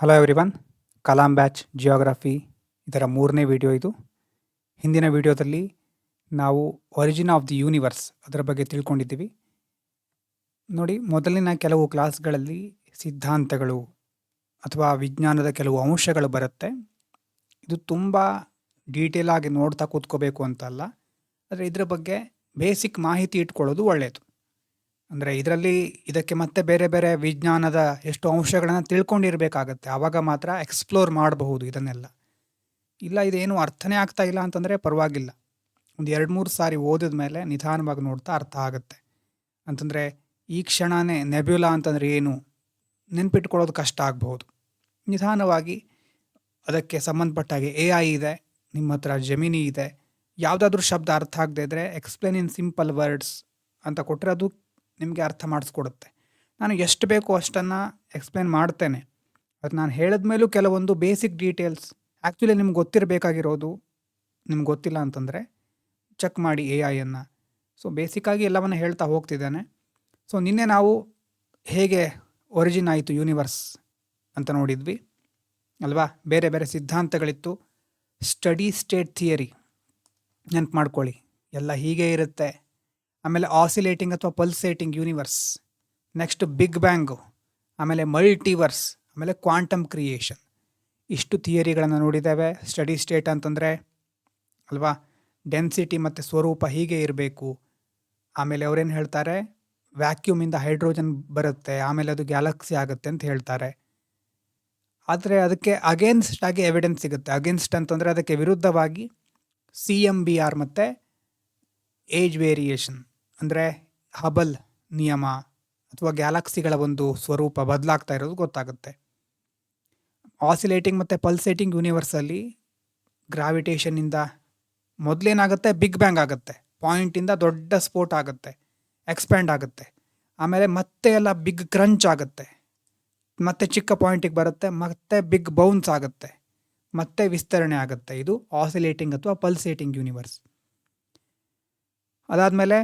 Hello everyone, Kalam batch geography ಇದರ 3ನೇ video ಇದು. ಹಿಂದಿನ ವಿಡಿಯೋದಲ್ಲಿ ನಾವು ಒರಿಜಿನ್ ಆಫ್ ದಿ ಯೂನಿವರ್ಸ್ ಅದರ ಬಗ್ಗೆ ತಿಳ್ಕೊಂಡಿದ್ದೀವಿ. ನೋಡಿ, ಮೊದಲಿನ ಕೆಲವು ಕ್ಲಾಸ್ಗಳಲ್ಲಿ ಸಿದ್ಧಾಂತಗಳು ಅಥವಾ ವಿಜ್ಞಾನದ ಕೆಲವು ಅಂಶಗಳು ಬರುತ್ತೆ. ಇದು ತುಂಬ ಡೀಟೇಲ್ ಆಗಿ ನೋಡ್ತಾ ಕೂತ್ಕೋಬೇಕು ಅಂತಲ್ಲ, ಆದರೆ ಇದರ ಬಗ್ಗೆ ಬೇಸಿಕ್ ಮಾಹಿತಿ ಇಟ್ಕೊಳ್ಳೋದು ಒಳ್ಳೆಯದು. ಅಂದರೆ ಇದಕ್ಕೆ ಮತ್ತೆ ಬೇರೆ ಬೇರೆ ವಿಜ್ಞಾನದ ಎಷ್ಟು ಅಂಶಗಳನ್ನು ತಿಳ್ಕೊಂಡಿರಬೇಕಾಗತ್ತೆ. ಆವಾಗ ಮಾತ್ರ ಎಕ್ಸ್ಪ್ಲೋರ್ ಮಾಡಬಹುದು ಇದನ್ನೆಲ್ಲ. ಇಲ್ಲ ಇದೇನು ಅರ್ಥನೇ ಆಗ್ತಾ ಇಲ್ಲ ಅಂತಂದರೆ ಪರವಾಗಿಲ್ಲ, ಒಂದು 2-3 ಸಾರಿ ಓದಿದ ಮೇಲೆ ನಿಧಾನವಾಗಿ ನೋಡ್ತಾ ಅರ್ಥ ಆಗುತ್ತೆ. ಅಂತಂದರೆ ಈ ಕ್ಷಣನೇ ನೆಬ್ಯುಲಾ ಅಂತಂದರೆ ಏನು ನೆನ್ಪಿಟ್ಕೊಳ್ಳೋದು ಕಷ್ಟ ಆಗಬಹುದು. ನಿಧಾನವಾಗಿ ಅದಕ್ಕೆ ಸಂಬಂಧಪಟ್ಟಾಗೆ AI ಇದೆ, ನಿಮ್ಮ ಹತ್ರ ಜೆಮಿನಿ ಇದೆ. ಯಾವುದಾದ್ರೂ ಶಬ್ದ ಅರ್ಥ ಆಗದೇ ಇದ್ದರೆ ಎಕ್ಸ್ಪ್ಲೇನ್ ಇನ್ ಸಿಂಪಲ್ ವರ್ಡ್ಸ್ ಅಂತ ಕೊಟ್ಟರೆ ಅದು ನಿಮಗೆ ಅರ್ಥ ಮಾಡಿಸ್ಕೊಡುತ್ತೆ. ನಾನು ಎಷ್ಟು ಬೇಕೋ ಅಷ್ಟನ್ನು ಎಕ್ಸ್ಪ್ಲೇನ್ ಮಾಡ್ತೇನೆ. ಅದು ನಾನು ಹೇಳಿದ ಮೇಲೂ ಕೆಲವೊಂದು ಬೇಸಿಕ್ ಡೀಟೇಲ್ಸ್ ಆ್ಯಕ್ಚುಲಿ ನಿಮ್ಗೆ ಗೊತ್ತಿರಬೇಕಾಗಿರೋದು ನಿಮ್ಗೆ ಗೊತ್ತಿಲ್ಲ ಅಂತಂದರೆ ಚೆಕ್ ಮಾಡಿ AI-ಯನ್ನು. ಸೊ ಬೇಸಿಕ್ಕಾಗಿ ಎಲ್ಲವನ್ನು ಹೇಳ್ತಾ ಹೋಗ್ತಿದ್ದಾನೆ. ಸೊ ನಿನ್ನೆ ನಾವು ಹೇಗೆ ಒರಿಜಿನ್ ಆಯಿತು ಯೂನಿವರ್ಸ್ ಅಂತ ನೋಡಿದ್ವಿ ಅಲ್ವಾ. ಬೇರೆ ಬೇರೆ ಸಿದ್ಧಾಂತಗಳಿತ್ತು. ಸ್ಟಡಿ ಸ್ಟೇಟ್ ಥಿಯರಿ ನೆನ್ಪು ಮಾಡ್ಕೊಳ್ಳಿ, ಎಲ್ಲ ಹೀಗೆ ಇರುತ್ತೆ. ಆಮೇಲೆ ಆಸಿಲೇಟಿಂಗ್ ಅಥವಾ ಪಲ್ಸೇಟಿಂಗ್ ಯೂನಿವರ್ಸ್, ನೆಕ್ಸ್ಟ್ ಬಿಗ್ ಬ್ಯಾಂಗು, ಆಮೇಲೆ ಮಲ್ಟಿವರ್ಸ್, ಆಮೇಲೆ ಕ್ವಾಂಟಮ್ ಕ್ರಿಯೇಷನ್. ಇಷ್ಟು ಥಿಯರಿಗಳನ್ನು ನೋಡಿದ್ದೇವೆ. ಸ್ಟಡಿ ಸ್ಟೇಟ್ ಅಂತಂದರೆ ಅಲ್ವಾ, ಡೆನ್ಸಿಟಿ ಮತ್ತು ಸ್ವರೂಪ ಹೀಗೆ ಇರಬೇಕು. ಆಮೇಲೆ ಅವರೇನು ಹೇಳ್ತಾರೆ, ವ್ಯಾಕ್ಯೂಮಿಂದ ಹೈಡ್ರೋಜನ್ ಬರುತ್ತೆ, ಆಮೇಲೆ ಅದು ಗ್ಯಾಲಕ್ಸಿ ಆಗುತ್ತೆ ಅಂತ ಹೇಳ್ತಾರೆ. ಆದರೆ ಅದಕ್ಕೆ ಅಗೇನ್ಸ್ಟ್ ಆಗಿ ಎವಿಡೆನ್ಸ್ ಸಿಗುತ್ತೆ. ಅಗೇನ್ಸ್ಟ್ ಅಂತಂದರೆ ಅದಕ್ಕೆ ವಿರುದ್ಧವಾಗಿ CMBR ಮತ್ತು ಏಜ್ ವೇರಿಯೇಷನ್, ಅಂದರೆ ಹಬಲ್ ನಿಯಮ ಅಥವಾ ಗ್ಯಾಲಕ್ಸಿಗಳ ಒಂದು ಸ್ವರೂಪ ಬದಲಾಗ್ತಾ ಇರೋದು ಗೊತ್ತಾಗುತ್ತೆ. ಆಸಿಲೇಟಿಂಗ್ ಮತ್ತು ಪಲ್ಸೇಟಿಂಗ್ ಯೂನಿವರ್ಸಲ್ಲಿ ಗ್ರಾವಿಟೇಷನ್ನಿಂದ ಮೊದಲೇನಾಗುತ್ತೆ, ಬಿಗ್ ಬ್ಯಾಂಗ್ ಆಗುತ್ತೆ, ಪಾಯಿಂಟಿಂದ ದೊಡ್ಡ ಸ್ಫೋಟ ಆಗುತ್ತೆ, ಎಕ್ಸ್ಪ್ಯಾಂಡ್ ಆಗುತ್ತೆ. ಆಮೇಲೆ ಮತ್ತೆ ಎಲ್ಲ ಬಿಗ್ ಕ್ರಂಚ್ ಆಗುತ್ತೆ, ಮತ್ತೆ ಚಿಕ್ಕ ಪಾಯಿಂಟಿಗೆ ಬರುತ್ತೆ, ಮತ್ತೆ ಬಿಗ್ ಬೌನ್ಸ್ ಆಗುತ್ತೆ, ಮತ್ತೆ ವಿಸ್ತರಣೆ ಆಗುತ್ತೆ. ಇದು ಆಸಿಲೇಟಿಂಗ್ ಅಥವಾ ಪಲ್ಸೇಟಿಂಗ್ ಯೂನಿವರ್ಸ್. ಅದಾದಮೇಲೆ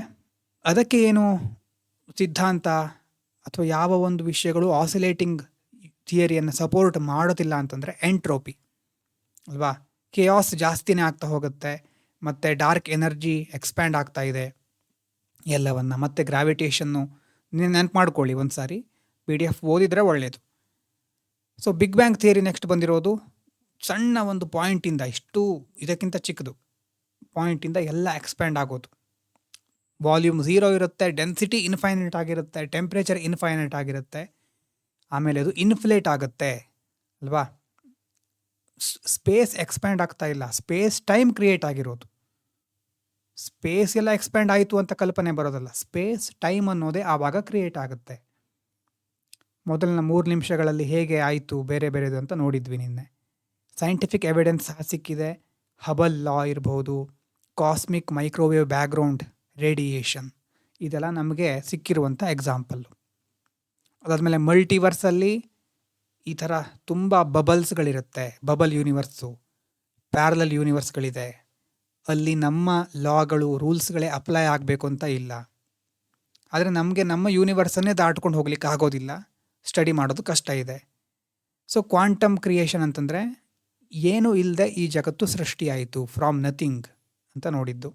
ಅದಕ್ಕೆ ಏನು ಸಿದ್ಧಾಂತ ಅಥವಾ ಯಾವ ಒಂದು ವಿಷಯಗಳು ಆಸಿಲೇಟಿಂಗ್ ಥಿಯರಿಯನ್ನು ಸಪೋರ್ಟ್ ಮಾಡೋದಿಲ್ಲ ಅಂತಂದರೆ ಎಂಟ್ರೋಪಿ ಅಲ್ವಾ. ಕೆಯಾಸ್ ಜಾಸ್ತಿನೇ ಆಗ್ತಾ ಹೋಗುತ್ತೆ, ಮತ್ತು ಡಾರ್ಕ್ ಎನರ್ಜಿ ಎಕ್ಸ್ಪ್ಯಾಂಡ್ ಆಗ್ತಾ ಇದೆ ಎಲ್ಲವನ್ನು. ಮತ್ತು ಗ್ರಾವಿಟೇಷನ್ನು ನೆನ್ಪು ಮಾಡ್ಕೊಳ್ಳಿ ಒಂದು ಸಾರಿ, PDF ಓದಿದರೆ ಒಳ್ಳೆಯದು. So big bang theory next ಬಂದಿರೋದು. ಸಣ್ಣ ಒಂದು ಪಾಯಿಂಟಿಂದ, ಇಷ್ಟು ಇದಕ್ಕಿಂತ ಚಿಕ್ಕದು ಪಾಯಿಂಟಿಂದ ಎಲ್ಲ ಎಕ್ಸ್ಪ್ಯಾಂಡ್ ಆಗೋದು. ವಾಲ್ಯೂಮ್ 0 ಇರುತ್ತೆ, ಡೆನ್ಸಿಟಿ ಇನ್ಫೈನೈಟ್ ಆಗಿರುತ್ತೆ, ಟೆಂಪ್ರೇಚರ್ ಇನ್ಫೈನೈಟ್ ಆಗಿರುತ್ತೆ. ಆಮೇಲೆ ಅದು ಇನ್ಫ್ಲೇಟ್ ಆಗುತ್ತೆ ಅಲ್ವಾ. ಸ್ಪೇಸ್ ಎಕ್ಸ್ಪ್ಯಾಂಡ್ ಆಗ್ತಾ ಇಲ್ಲ, ಸ್ಪೇಸ್ ಟೈಮ್ ಕ್ರಿಯೇಟ್ ಆಗಿರೋದು. ಸ್ಪೇಸ್ ಎಲ್ಲ ಎಕ್ಸ್ಪ್ಯಾಂಡ್ ಆಯಿತು ಅಂತ ಕಲ್ಪನೆ ಬರೋದಲ್ಲ, ಸ್ಪೇಸ್ ಟೈಮ್ ಅನ್ನೋದೇ ಆವಾಗ ಕ್ರಿಯೇಟ್ ಆಗುತ್ತೆ. ಮೊದಲಿನ 3 ನಿಮಿಷಗಳಲ್ಲಿ ಹೇಗೆ ಆಯಿತು ಬೇರೆ ಬೇರೆದು ಅಂತ ನೋಡಿದ್ವಿ ನಿನ್ನೆ. ಸೈಂಟಿಫಿಕ್ ಎವಿಡೆನ್ಸ್ ಸಹ ಸಿಕ್ಕಿದೆ. ಹಬಲ್ ಲಾ ಇರ್ಬೋದು, ಕಾಸ್ಮಿಕ್ ಮೈಕ್ರೋವೇವ್ ಬ್ಯಾಕ್ಗ್ರೌಂಡ್ ರೇಡಿಯೇಷನ್, ಇದೆಲ್ಲ ನಮಗೆ ಸಿಕ್ಕಿರುವಂಥ ಎಕ್ಸಾಂಪಲ್ಲು. ಅದಾದಮೇಲೆ ಮಲ್ಟಿವರ್ಸಲ್ಲಿ ಈ ಥರ ತುಂಬ ಬಬಲ್ಸ್ಗಳಿರುತ್ತೆ. ಬಬಲ್ ಯೂನಿವರ್ಸು, ಪ್ಯಾರಲಲ್ ಯೂನಿವರ್ಸ್ಗಳಿದೆ. ಅಲ್ಲಿ ನಮ್ಮ ಲಾಗಳು ರೂಲ್ಸ್ಗಳೇ ಅಪ್ಲೈ ಆಗಬೇಕು ಅಂತ ಇಲ್ಲ. ಆದರೆ ನಮಗೆ ನಮ್ಮ ಯೂನಿವರ್ಸನ್ನೇ ದಾಟ್ಕೊಂಡು ಹೋಗ್ಲಿಕ್ಕೆ ಆಗೋದಿಲ್ಲ, ಸ್ಟಡಿ ಮಾಡೋದು ಕಷ್ಟ ಇದೆ. ಸೊ ಕ್ವಾಂಟಮ್ ಕ್ರಿಯೇಷನ್ ಅಂತಂದರೆ ಏನೂ ಇಲ್ಲದೆ ಈ ಜಗತ್ತು ಸೃಷ್ಟಿಯಾಯಿತು, ಫ್ರಾಮ್ ನಥಿಂಗ್ ಅಂತ ನೋಡಿದ್ದು.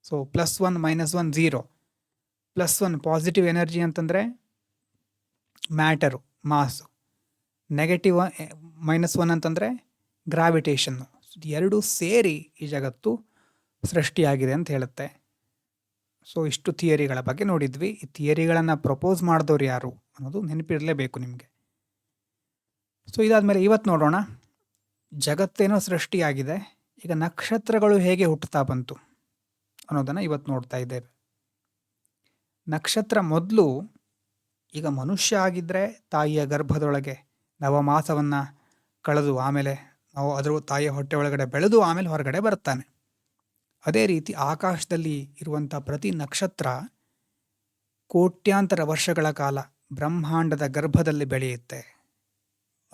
ಸೊ +1 -1 0. +1 ಪಾಸಿಟಿವ್ ಎನರ್ಜಿ ಅಂತಂದರೆ ಮ್ಯಾಟರು, ಮಾಸು. ನೆಗೆಟಿವ್ -1 ಅಂತಂದರೆ ಗ್ರಾವಿಟೇಷನ್ನು. ಎರಡೂ ಸೇರಿ ಈ ಜಗತ್ತು ಸೃಷ್ಟಿಯಾಗಿದೆ ಅಂತ ಹೇಳುತ್ತೆ. ಸೊ ಇಷ್ಟು ಥಿಯರಿಗಳ ಬಗ್ಗೆ ನೋಡಿದ್ವಿ. ಈ ಥಿಯರಿಗಳನ್ನು ಪ್ರಪೋಸ್ ಮಾಡಿದವ್ರು ಯಾರು ಅನ್ನೋದು ನೆನಪಿರಲೇಬೇಕು ನಿಮಗೆ. ಸೊ ಇದಾದಮೇಲೆ ಇವತ್ತು ನೋಡೋಣ, ಜಗತ್ತೇನೋ ಸೃಷ್ಟಿಯಾಗಿದೆ, ಈಗ ನಕ್ಷತ್ರಗಳು ಹೇಗೆ ಹುಟ್ಟುತ್ತಾ ಬಂತು ಅನ್ನೋದನ್ನು ಇವತ್ತು ನೋಡ್ತಾ ಇದ್ದೇವೆ. ನಕ್ಷತ್ರ ಮೊದಲು, ಈಗ ಮನುಷ್ಯ ಆಗಿದ್ದರೆ ತಾಯಿಯ ಗರ್ಭದೊಳಗೆ ನವಮಾಸವನ್ನು ಕಳೆದು ಆಮೇಲೆ ನಾವು ಅದರ ತಾಯಿಯ ಹೊಟ್ಟೆ ಒಳಗಡೆ ಬೆಳೆದು ಆಮೇಲೆ ಹೊರಗಡೆ ಬರ್ತಾನೆ. ಅದೇ ರೀತಿ ಆಕಾಶದಲ್ಲಿ ಇರುವಂಥ ಪ್ರತಿ ನಕ್ಷತ್ರ ಕೋಟ್ಯಾಂತರ ವರ್ಷಗಳ ಕಾಲ ಬ್ರಹ್ಮಾಂಡದ ಗರ್ಭದಲ್ಲಿ ಬೆಳೆಯುತ್ತೆ.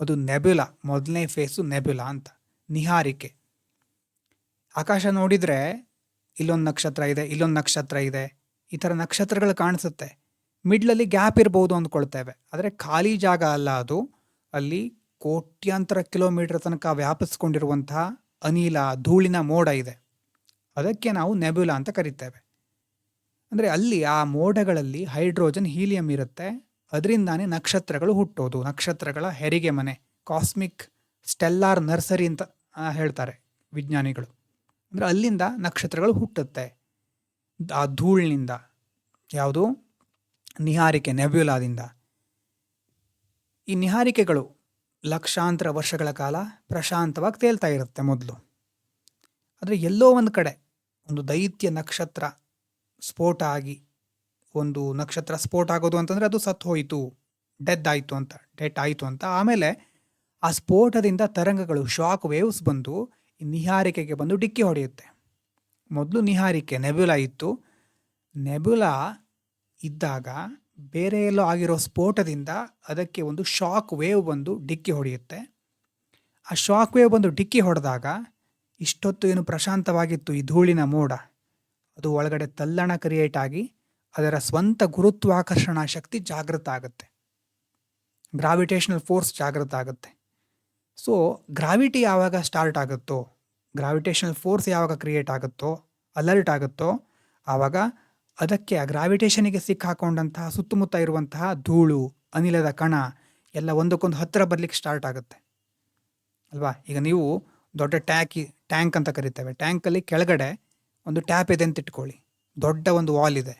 ಅದು ನೆಬ್ಯುಲಾ, ಮೊದಲನೇ ಫೇಸು ನೆಬ್ಯುಲಾ ಅಂತ, ನಿಹಾರಿಕೆ. ಆಕಾಶ ನೋಡಿದರೆ ಇಲ್ಲೊಂದು ನಕ್ಷತ್ರ ಇದೆ, ಇಲ್ಲೊಂದು ನಕ್ಷತ್ರ ಇದೆ, ಈ ಥರ ನಕ್ಷತ್ರಗಳು ಕಾಣಿಸುತ್ತೆ. ಮಿಡ್ಲಲ್ಲಿ ಗ್ಯಾಪ್ ಇರ್ಬೋದು ಅಂದ್ಕೊಳ್ತೇವೆ, ಆದರೆ ಖಾಲಿ ಜಾಗ ಅಲ್ಲ ಅದು. ಅಲ್ಲಿ ಕೋಟ್ಯಾಂತರ ಕಿಲೋಮೀಟರ್ ತನಕ ವ್ಯಾಪಿಸ್ಕೊಂಡಿರುವಂತಹ ಅನಿಲ ಧೂಳಿನ ಮೋಡ ಇದೆ. ಅದಕ್ಕೆ ನಾವು ನೆಬ್ಯುಲಾ ಅಂತ ಕರಿತೇವೆ. ಅಂದರೆ ಅಲ್ಲಿ ಆ ಮೋಡಗಳಲ್ಲಿ ಹೈಡ್ರೋಜನ್ ಹೀಲಿಯಂ ಇರುತ್ತೆ. ಅದರಿಂದಾನೇ ನಕ್ಷತ್ರಗಳು ಹುಟ್ಟೋದು. ನಕ್ಷತ್ರಗಳ ಹೆರಿಗೆ ಮನೆ, ಕಾಸ್ಮಿಕ್ ಸ್ಟೆಲ್ಲಾರ್ ನರ್ಸರಿ ಅಂತ ಹೇಳ್ತಾರೆ ವಿಜ್ಞಾನಿಗಳು. ಅಂದರೆ ಅಲ್ಲಿಂದ ನಕ್ಷತ್ರಗಳು ಹುಟ್ಟುತ್ತೆ ಆ ಧೂಳಿನಿಂದ. ಯಾವುದು? ನಿಹಾರಿಕೆ, ನೆಬ್ಯುಲಾದಿಂದ. ಈ ನಿಹಾರಿಕೆಗಳು ಲಕ್ಷಾಂತರ ವರ್ಷಗಳ ಕಾಲ ಪ್ರಶಾಂತವಾಗಿ ತೇಲ್ತಾ ಇರುತ್ತೆ ಮೊದಲು. ಆದರೆ ಎಲ್ಲೋ ಒಂದು ಕಡೆ ಒಂದು ದೈತ್ಯ ನಕ್ಷತ್ರ ಸ್ಫೋಟ ಆಗಿ, ಒಂದು ನಕ್ಷತ್ರ ಸ್ಫೋಟ ಆಗೋದು ಅಂತಂದರೆ ಅದು ಸತ್ತು ಹೋಯಿತು, ಡೆತ್ ಆಯಿತು ಅಂತ. ಆಮೇಲೆ ಆ ಸ್ಫೋಟದಿಂದ ತರಂಗಗಳು, ಶಾಕ್ ವೇವ್ಸ್ ಬಂದು ಈ ನಿಹಾರಿಕೆಗೆ ಬಂದು ಡಿಕ್ಕಿ ಹೊಡೆಯುತ್ತೆ. ಮೊದಲು ನಿಹಾರಿಕೆ ನೆಬ್ಯುಲಾ ಇತ್ತು. ನೆಬ್ಯುಲಾ ಇದ್ದಾಗ ಬೇರೆ ಎಲ್ಲೋ ಆಗಿರೋ ಸ್ಫೋಟದಿಂದ ಅದಕ್ಕೆ ಒಂದು ಶಾಕ್ ವೇವ್ ಬಂದು ಡಿಕ್ಕಿ ಹೊಡೆಯುತ್ತೆ. ಆ ಶಾಕ್ ವೇವ್ ಬಂದು ಡಿಕ್ಕಿ ಹೊಡೆದಾಗ ಇಷ್ಟೊತ್ತು ಏನು ಪ್ರಶಾಂತವಾಗಿತ್ತು ಈ ಧೂಳಿನ ಮೋಡ, ಅದು ಒಳಗಡೆ ತಲ್ಲಣ ಕ್ರಿಯೇಟ್ ಆಗಿ ಅದರ ಸ್ವಂತ ಗುರುತ್ವಾಕರ್ಷಣಾ ಶಕ್ತಿ ಜಾಗೃತ ಆಗುತ್ತೆ. ಗ್ರಾವಿಟೇಷನಲ್ ಫೋರ್ಸ್ ಜಾಗೃತ ಆಗುತ್ತೆ. ಸೊ ಗ್ರಾವಿಟಿ ಯಾವಾಗ ಸ್ಟಾರ್ಟ್ ಆಗುತ್ತೋ, ಗ್ರಾವಿಟೇಷನಲ್ ಫೋರ್ಸ್ ಯಾವಾಗ ಕ್ರಿಯೇಟ್ ಆಗುತ್ತೋ, ಅಲರ್ಟ್ ಆಗುತ್ತೋ, ಆವಾಗ ಅದಕ್ಕೆ ಆ ಗ್ರಾವಿಟೇಷನಿಗೆ ಸಿಕ್ಕಾಕೊಂಡಂತಹ ಸುತ್ತಮುತ್ತ ಇರುವಂತಹ ಧೂಳು, ಅನಿಲದ ಕಣ ಎಲ್ಲ ಒಂದಕ್ಕೊಂದು ಹತ್ತಿರ ಬರಲಿಕ್ಕೆ ಸ್ಟಾರ್ಟ್ ಆಗುತ್ತೆ ಅಲ್ವಾ. ಈಗ ನೀವು ದೊಡ್ಡ ಟ್ಯಾಂಕ್ ಅಂತ ಕರಿತೇವೆ. ಟ್ಯಾಂಕಲ್ಲಿ ಕೆಳಗಡೆ ಒಂದು ಟ್ಯಾಪ್ ಇದೆ ಅಂತ ಇಟ್ಕೊಳ್ಳಿ. ದೊಡ್ಡ ಒಂದು ವಾಲ್ ಇದೆ.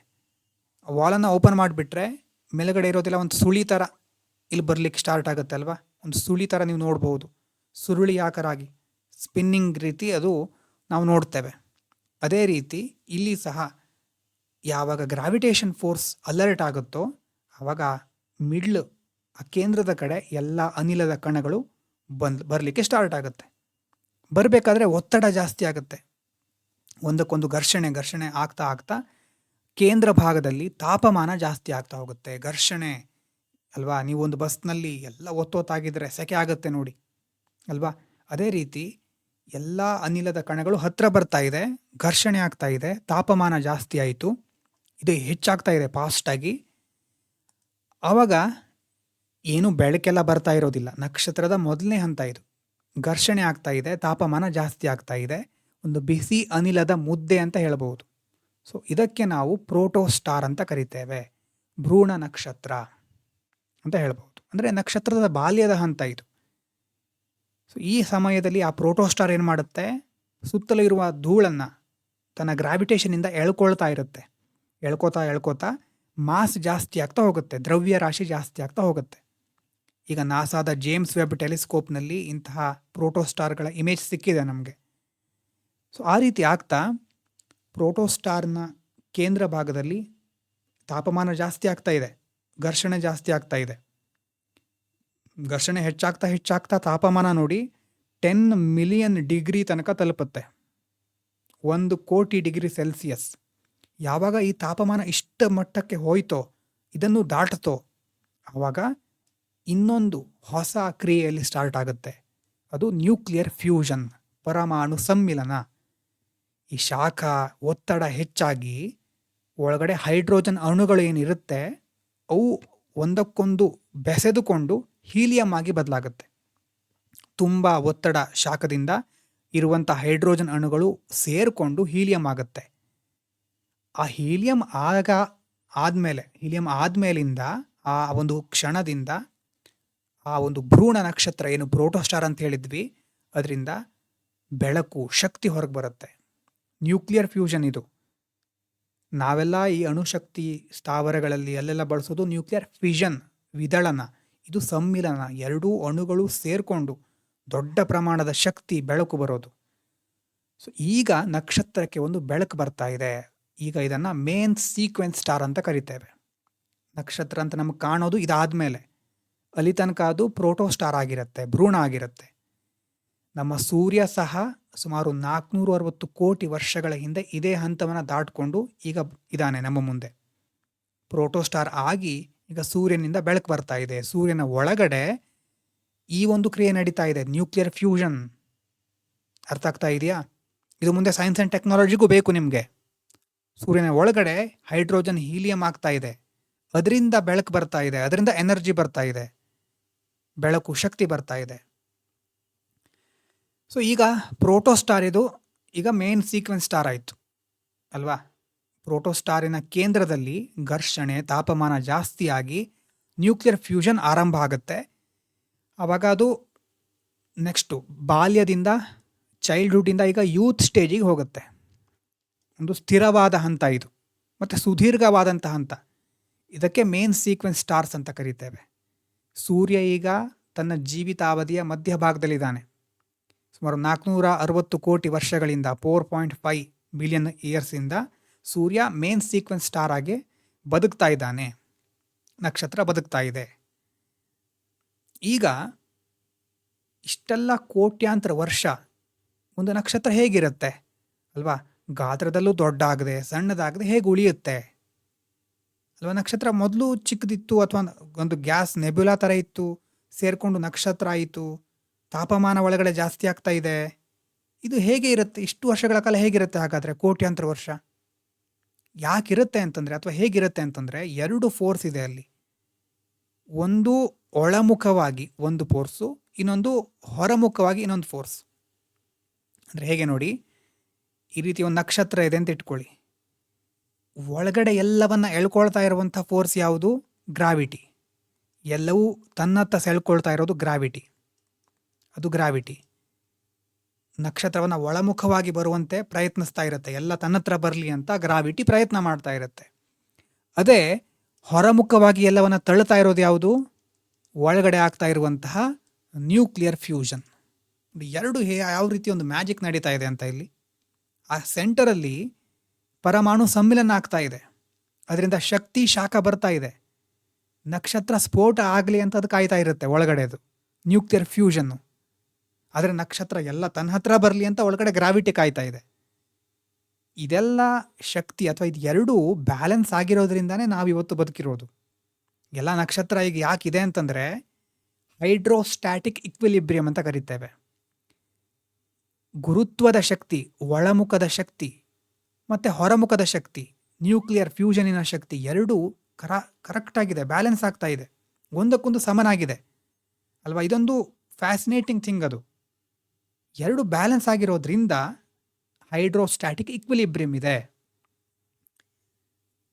ಆ ವಾಲನ್ನು ಓಪನ್ ಮಾಡಿಬಿಟ್ರೆ ಮೇಲುಗಡೆ ಇರೋದಿಲ್ಲ ಒಂದು ಸುಳಿ ಥರ ಇಲ್ಲಿ ಬರಲಿಕ್ಕೆ ಸ್ಟಾರ್ಟ್ ಆಗುತ್ತೆ ಅಲ್ವಾ. ಒಂದು ಸುಳಿ ಥರ ನೀವು ನೋಡ್ಬೋದು, ಸುರುಳಿ ಆಕಾರಾಗಿ ಸ್ಪಿನ್ನಿಂಗ್ ರೀತಿ ಅದು ನಾವು ನೋಡ್ತೇವೆ. ಅದೇ ರೀತಿ ಇಲ್ಲಿ ಸಹ ಯಾವಾಗ ಗ್ರಾವಿಟೇಷನ್ ಫೋರ್ಸ್ ಅಲರ್ಟ್ ಆಗುತ್ತೋ ಆವಾಗ ಮಿಡ್ಲ್, ಆ ಕೇಂದ್ರದ ಕಡೆ ಎಲ್ಲ ಅನಿಲದ ಕಣಗಳು ಬರಲಿಕ್ಕೆ ಸ್ಟಾರ್ಟ್ ಆಗುತ್ತೆ. ಬರಬೇಕಾದ್ರೆ ಒತ್ತಡ ಜಾಸ್ತಿ ಆಗುತ್ತೆ, ಒಂದಕ್ಕೊಂದು ಘರ್ಷಣೆ ಆಗ್ತಾ ಕೇಂದ್ರ ಭಾಗದಲ್ಲಿ ತಾಪಮಾನ ಜಾಸ್ತಿ ಆಗ್ತಾ ಹೋಗುತ್ತೆ. ಘರ್ಷಣೆ ಅಲ್ವಾ. ನೀವೊಂದು ಬಸ್ನಲ್ಲಿ ಎಲ್ಲ ಒತ್ತೊತ್ತಾಗಿದ್ರೆ ಸೆಕೆ ಆಗುತ್ತೆ ನೋಡಿ ಅಲ್ವಾ. ಅದೇ ರೀತಿ ಎಲ್ಲ ಅನಿಲದ ಕಣಗಳು ಹತ್ತಿರ ಬರ್ತಾ ಇದೆ, ಘರ್ಷಣೆ ಆಗ್ತಾ ಇದೆ, ತಾಪಮಾನ ಜಾಸ್ತಿ ಆಯಿತು, ಇದು ಹೆಚ್ಚಾಗ್ತಾ ಇದೆ ಫಾಸ್ಟಾಗಿ. ಆವಾಗ ಏನು ಬೆಳಕೆಲ್ಲ ಬರ್ತಾ ಇರೋದಿಲ್ಲ. ನಕ್ಷತ್ರದ ಮೊದಲನೇ ಹಂತ ಇದು. ಘರ್ಷಣೆ ಆಗ್ತಾ ಇದೆ, ತಾಪಮಾನ ಜಾಸ್ತಿ ಆಗ್ತಾ ಇದೆ, ಒಂದು ಬಿಸಿ ಅನಿಲದ ಮುದ್ದೆ ಅಂತ ಹೇಳ್ಬೋದು. ಸೊ ಇದಕ್ಕೆ ನಾವು ಪ್ರೋಟೋಸ್ಟಾರ್ ಅಂತ ಕರಿತೇವೆ, ಭ್ರೂಣ ನಕ್ಷತ್ರ ಅಂತ ಹೇಳ್ಬೋದು. ಅಂದರೆ ನಕ್ಷತ್ರದ ಬಾಲ್ಯದ ಹಂತ ಇದು. ಸೊ ಈ ಸಮಯದಲ್ಲಿ ಆ ಪ್ರೋಟೋಸ್ಟಾರ್ ಏನು ಮಾಡುತ್ತೆ, ಸುತ್ತಲೂ ಇರುವ ಧೂಳನ್ನು ತನ್ನ ಗ್ರಾವಿಟೇಷನಿಂದ ಎಳ್ಕೊಳ್ತಾ ಇರುತ್ತೆ. ಎಳ್ಕೋತಾ ಮಾಸ್ ಜಾಸ್ತಿ ಆಗ್ತಾ ಹೋಗುತ್ತೆ, ದ್ರವ್ಯ ರಾಶಿ ಜಾಸ್ತಿ ಆಗ್ತಾ ಹೋಗುತ್ತೆ. ಈಗ ನಾಸಾದ ಜೇಮ್ಸ್ ವೆಬ್ ಟೆಲಿಸ್ಕೋಪ್ನಲ್ಲಿ ಇಂತಹ ಪ್ರೋಟೋಸ್ಟಾರ್ಗಳ ಇಮೇಜ್ ಸಿಕ್ಕಿದೆ ನಮಗೆ. ಸೊ ಆ ರೀತಿ ಆಗ್ತಾ ಪ್ರೋಟೋಸ್ಟಾರ್ನ ಕೇಂದ್ರ ಭಾಗದಲ್ಲಿ ತಾಪಮಾನ ಜಾಸ್ತಿ ಆಗ್ತಾ ಇದೆ, ಘರ್ಷಣೆ ಜಾಸ್ತಿ ಆಗ್ತಾ ಇದೆ. ಘರ್ಷಣೆ ಹೆಚ್ಚಾಗ್ತಾ ತಾಪಮಾನ ನೋಡಿ 10 ಮಿಲಿಯನ್ ಡಿಗ್ರಿ ತನಕ ತಲುಪುತ್ತೆ, 1 ಕೋಟಿ ಡಿಗ್ರಿ ಸೆಲ್ಸಿಯಸ್. ಯಾವಾಗ ಈ ತಾಪಮಾನ ಇಷ್ಟ ಮಟ್ಟಕ್ಕೆ ಹೋಯ್ತೋ, ಇದನ್ನು ದಾಟುತ್ತೋ, ಆವಾಗ ಇನ್ನೊಂದು ಹೊಸ ಕ್ರಿಯೆಯಲ್ಲಿ ಸ್ಟಾರ್ಟ್ ಆಗುತ್ತೆ. ಅದು ನ್ಯೂಕ್ಲಿಯರ್ ಫ್ಯೂಷನ್, ಪರಮಾಣು ಸಮ್ಮಿಲನ. ಈ ಶಾಖ ಒತ್ತಡ ಹೆಚ್ಚಾಗಿ ಒಳಗಡೆ ಹೈಡ್ರೋಜನ್ ಅಣುಗಳು ಏನಿರುತ್ತೆ ಅವು ಒಂದಕ್ಕೊಂದು ಬೆಸೆದುಕೊಂಡು ಹೀಲಿಯಂ ಆಗಿ ಬದಲಾಗುತ್ತೆ. ತುಂಬ ಒತ್ತಡ, ಶಾಖದಿಂದ ಇರುವಂಥ ಹೈಡ್ರೋಜನ್ ಅಣುಗಳು ಸೇರಿಕೊಂಡು ಹೀಲಿಯಂ ಆಗುತ್ತೆ. ಆ ಹೀಲಿಯಂ ಆದ್ಮೇಲಿಂದ ಆ ಒಂದು ಕ್ಷಣದಿಂದ ಆ ಒಂದು ಭ್ರೂಣ ನಕ್ಷತ್ರ ಏನು ಪ್ರೋಟೋಸ್ಟಾರ್ ಅಂತ ಹೇಳಿದ್ವಿ, ಅದರಿಂದ ಬೆಳಕು, ಶಕ್ತಿ ಹೊರಗೆ ಬರುತ್ತೆ. ನ್ಯೂಕ್ಲಿಯರ್ ಫ್ಯೂಷನ್ ಇದು. ನಾವೆಲ್ಲ ಈ ಅಣುಶಕ್ತಿ ಸ್ಥಾವರಗಳಲ್ಲಿ ಅಲ್ಲೆಲ್ಲ ಬಳಸೋದು ನ್ಯೂಕ್ಲಿಯರ್ ಫಿಷನ್, ವಿದಳನ. ಇದು ಸಮ್ಮಿಲನ, ಎರಡೂ ಅಣುಗಳು ಸೇರಿಕೊಂಡು ದೊಡ್ಡ ಪ್ರಮಾಣದ ಶಕ್ತಿ, ಬೆಳಕು ಬರೋದು. ಸೊ ಈಗ ನಕ್ಷತ್ರಕ್ಕೆ ಒಂದು ಬೆಳಕು ಬರ್ತಾ ಇದೆ. ಈಗ ಇದನ್ನು ಮೇನ್ ಸೀಕ್ವೆನ್ಸ್ ಸ್ಟಾರ್ ಅಂತ ಕರಿತೇವೆ. ನಕ್ಷತ್ರ ಅಂತ ನಮಗೆ ಕಾಣೋದು ಇದಾದಮೇಲೆ, ಅಲ್ಲಿ ತನಕ ಅದು ಪ್ರೋಟೋಸ್ಟಾರ್ ಆಗಿರುತ್ತೆ, ಭ್ರೂಣ ಆಗಿರುತ್ತೆ. ನಮ್ಮ ಸೂರ್ಯ ಸಹ ಸುಮಾರು 460 ಕೋಟಿ ವರ್ಷಗಳ ಹಿಂದೆ ಇದೇ ಹಂತವನ್ನು ದಾಟಿಕೊಂಡು ಈಗ ಇದ್ದಾನೆ ನಮ್ಮ ಮುಂದೆ. ಪ್ರೋಟೋಸ್ಟಾರ್ ಆಗಿ ಈಗ ಸೂರ್ಯನಿಂದ ಬೆಳಕು ಬರ್ತಾ ಇದೆ. ಸೂರ್ಯನ ಒಳಗಡೆ ಈ ಒಂದು ಕ್ರಿಯೆ ನಡೀತಾ ಇದೆ, ನ್ಯೂಕ್ಲಿಯರ್ ಫ್ಯೂಷನ್. ಅರ್ಥ ಆಗ್ತಾ ಇದೆಯಾ? ಇದು ಮುಂದೆ ಸೈನ್ಸ್ ಆ್ಯಂಡ್ ಟೆಕ್ನಾಲಜಿಗೂ ಬೇಕು ನಿಮಗೆ. ಸೂರ್ಯನ ಒಳಗಡೆ ಹೈಡ್ರೋಜನ್ ಹೀಲಿಯಂ ಆಗ್ತಾ ಇದೆ, ಅದರಿಂದ ಬೆಳಕು ಬರ್ತಾ ಇದೆ, ಅದರಿಂದ ಎನರ್ಜಿ ಬರ್ತಾ ಇದೆ. ಬೆಳಕು ಶಕ್ತಿ ಬರ್ತಾ ಇದೆ. ಸೊ ಈಗ ಪ್ರೋಟೋಸ್ಟಾರ್ ಇದು ಈಗ ಮೇನ್ ಸೀಕ್ವೆನ್ಸ್ ಸ್ಟಾರ್ ಆಯಿತು ಅಲ್ವಾ. ಪ್ರೋಟೋಸ್ಟಾರಿನ ಕೇಂದ್ರದಲ್ಲಿ ಘರ್ಷಣೆ ತಾಪಮಾನ ಜಾಸ್ತಿಯಾಗಿ ನ್ಯೂಕ್ಲಿಯರ್ ಫ್ಯೂಷನ್ ಆರಂಭ ಆಗುತ್ತೆ. ಆವಾಗ ಅದು ನೆಕ್ಸ್ಟು ಬಾಲ್ಯದಿಂದ ಚೈಲ್ಡ್ಹುಡ್ಡಿಂದ ಈಗ ಯೂತ್ ಸ್ಟೇಜಿಗೆ ಹೋಗುತ್ತೆ. ಒಂದು ಸ್ಥಿರವಾದ ಹಂತ ಇದು ಮತ್ತು ಸುದೀರ್ಘವಾದಂಥ ಹಂತ. ಇದಕ್ಕೆ ಮೇನ್ ಸೀಕ್ವೆನ್ಸ್ ಸ್ಟಾರ್ಸ್ ಅಂತ ಕರೀತೇವೆ. ಸೂರ್ಯ ಈಗ ತನ್ನ ಜೀವಿತಾವಧಿಯ ಮಧ್ಯಭಾಗದಲ್ಲಿದ್ದಾನೆ. ಸುಮಾರು 460 ಕೋಟಿ ವರ್ಷಗಳಿಂದ 4.5 ಬಿಲಿಯನ್ ಇಯರ್ಸಿಂದ ಸೂರ್ಯ ಮೇನ್ ಸೀಕ್ವೆನ್ಸ್ ಸ್ಟಾರ್ ಆಗಿ ಬದುಕ್ತಾ ಇದ್ದಾನೆ. ನಕ್ಷತ್ರ ಬದುಕ್ತಾ ಇದೆ. ಈಗ ಇಷ್ಟೆಲ್ಲ ಕೋಟ್ಯಾಂತರ ವರ್ಷ ಒಂದು ನಕ್ಷತ್ರ ಹೇಗಿರುತ್ತೆ ಅಲ್ವಾ. ಗಾತ್ರದಲ್ಲೂ ದೊಡ್ಡ ಆಗದೆ ಸಣ್ಣದಾಗದೆ ಹೇಗೆ ಉಳಿಯುತ್ತೆ ಅಲ್ವಾ. ನಕ್ಷತ್ರ ಮೊದಲು ಚಿಕ್ಕದಿತ್ತು ಅಥವಾ ಒಂದು ಗ್ಯಾಸ್ ನೆಬ್ಯುಲಾ ಥರ ಇತ್ತು, ಸೇರಿಕೊಂಡು ನಕ್ಷತ್ರ ಆಯಿತು, ತಾಪಮಾನ ಒಳಗಡೆ ಜಾಸ್ತಿ ಆಗ್ತಾ ಇದೆ. ಇದು ಹೇಗೆ ಇರುತ್ತೆ ಇಷ್ಟು ವರ್ಷಗಳ ಕಾಲ ಹೇಗಿರುತ್ತೆ ಹಾಗಾದರೆ ಕೋಟ್ಯಾಂತರ ವರ್ಷ? ಯಾಕಿರುತ್ತೆ ಅಂತಂದರೆ ಅಥವಾ ಹೇಗಿರುತ್ತೆ ಅಂತಂದರೆ 2 ಫೋರ್ಸ್ ಇದೆ ಅಲ್ಲಿ. ಒಂದು ಒಳಮುಖವಾಗಿ ಒಂದು ಫೋರ್ಸು, ಇನ್ನೊಂದು ಹೊರಮುಖವಾಗಿ ಇನ್ನೊಂದು ಫೋರ್ಸ್. ಅಂದರೆ ಹೇಗೆ ನೋಡಿ, ಈ ರೀತಿ ಒಂದು ನಕ್ಷತ್ರ ಇದೆ ಅಂತ ಇಟ್ಕೊಳ್ಳಿ. ಒಳಗಡೆ ಎಲ್ಲವನ್ನ ಎಳ್ಕೊಳ್ತಾ ಇರುವಂಥ ಫೋರ್ಸ್ ಯಾವುದು? ಗ್ರಾವಿಟಿ. ಎಲ್ಲವೂ ತನ್ನತ್ತ ಸೆಳ್ಕೊಳ್ತಾ ಇರೋದು ಗ್ರಾವಿಟಿ. ಅದು ಗ್ರಾವಿಟಿ ನಕ್ಷತ್ರವನ್ನು ಒಳಮುಖವಾಗಿ ಬರುವಂತೆ ಪ್ರಯತ್ನಿಸ್ತಾ ಇರುತ್ತೆ. ಎಲ್ಲ ತನ್ನತ್ರ ಬರಲಿ ಅಂತ ಗ್ರಾವಿಟಿ ಪ್ರಯತ್ನ ಮಾಡ್ತಾ ಇರುತ್ತೆ. ಅದೇ ಹೊರಮುಖವಾಗಿ ಎಲ್ಲವನ್ನ ತಳ್ಳುತ್ತಾ ಇರೋದು ಯಾವುದು? ಒಳಗಡೆ ಆಗ್ತಾ ಇರುವಂತಹ ನ್ಯೂಕ್ಲಿಯರ್ ಫ್ಯೂಷನ್. ಎರಡು ಯಾವ ರೀತಿ ಒಂದು ಮ್ಯಾಜಿಕ್ ನಡೀತಾ ಇದೆ ಅಂತ ಇಲ್ಲಿ. ಆ ಸೆಂಟರಲ್ಲಿ ಪರಮಾಣು ಸಮ್ಮಿಲನ ಆಗ್ತಾ ಇದೆ, ಅದರಿಂದ ಶಕ್ತಿ ಶಾಖ ಬರ್ತಾ ಇದೆ. ನಕ್ಷತ್ರ ಸ್ಫೋಟ ಆಗಲಿ ಅಂತ ಅದು ಕಾಯ್ತಾ ಇರುತ್ತೆ ಒಳಗಡೆದು, ನ್ಯೂಕ್ಲಿಯರ್ ಫ್ಯೂಷನ್ನು. ಆದರೆ ನಕ್ಷತ್ರ ಎಲ್ಲ ತನ್ನ ಹತ್ರ ಬರಲಿ ಅಂತ ಒಳಗಡೆ ಗ್ರಾವಿಟಿ ಕಾಯ್ತಾ ಇದೆ. ಇದೆಲ್ಲ ಶಕ್ತಿ ಅಥವಾ ಇದು ಎರಡೂ ಬ್ಯಾಲೆನ್ಸ್ ಆಗಿರೋದ್ರಿಂದಾನೇ ನಾವಿವತ್ತು ಬದುಕಿರೋದು. ಎಲ್ಲ ನಕ್ಷತ್ರ ಈಗ ಯಾಕಿದೆ ಅಂತಂದರೆ ಹೈಡ್ರೋಸ್ಟ್ಯಾಟಿಕ್ ಇಕ್ವಿಲಿಬ್ರಿಯಂ ಅಂತ ಕರಿತೇವೆ. ಗುರುತ್ವದ ಶಕ್ತಿ, ಒಳಮುಖದ ಶಕ್ತಿ ಮತ್ತು ಹೊರಮುಖದ ಶಕ್ತಿ, ನ್ಯೂಕ್ಲಿಯರ್ ಫ್ಯೂಷನಿನ ಶಕ್ತಿ ಎರಡೂ ಕರೆಕ್ಟಾಗಿದೆ, ಬ್ಯಾಲೆನ್ಸ್ ಆಗ್ತಾ ಇದೆ, ಒಂದಕ್ಕೊಂದು ಸಮನಾಗಿದೆ ಅಲ್ವಾ. ಇದೊಂದು ಫ್ಯಾಸಿನೇಟಿಂಗ್ ಥಿಂಗ್. ಅದು ಎರಡು ಬ್ಯಾಲೆನ್ಸ್ ಆಗಿರೋದ್ರಿಂದ ಹೈಡ್ರೋಸ್ಟ್ಯಾಟಿಕ್ ಇಕ್ವಿಲಿಬ್ರಿಯಂ ಇದೆ.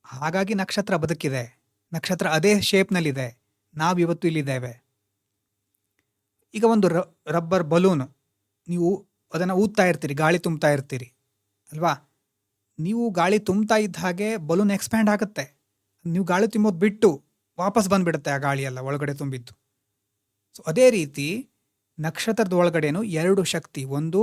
ಹಾಗಾಗಿ ನಕ್ಷತ್ರ ಬದುಕಿದೆ. ನಕ್ಷತ್ರ ಅದೇ ಶೇಪ್ನಲ್ಲಿದೆ. ನಾವಿವತ್ತು ಇಲ್ಲಿದ್ದೇವೆ. ಈಗ ಒಂದು ರಬ್ಬರ್ ಬಲೂನು, ನೀವು ಅದನ್ನು ಊದ್ತಾ ಇರ್ತೀರಿ, ಗಾಳಿ ತುಂಬ್ತಾ ಇರ್ತೀರಿ ಅಲ್ವಾ. ನೀವು ಗಾಳಿ ತುಂಬ್ತಾ ಇದ್ದ ಹಾಗೆ ಬಲೂನ್ ಎಕ್ಸ್ಪ್ಯಾಂಡ್ ಆಗುತ್ತೆ. ನೀವು ಗಾಳಿ ತುಂಬೋದು ಬಿಟ್ಟು ವಾಪಸ್ ಬಂದುಬಿಡುತ್ತೆ ಆ ಗಾಳಿ ಎಲ್ಲ ಒಳಗಡೆ ತುಂಬಿದ್ದು. ಸೊ ಅದೇ ರೀತಿ ನಕ್ಷತ್ರದ ಒಳಗಡೆನೂ ಎರಡು ಶಕ್ತಿ, ಒಂದು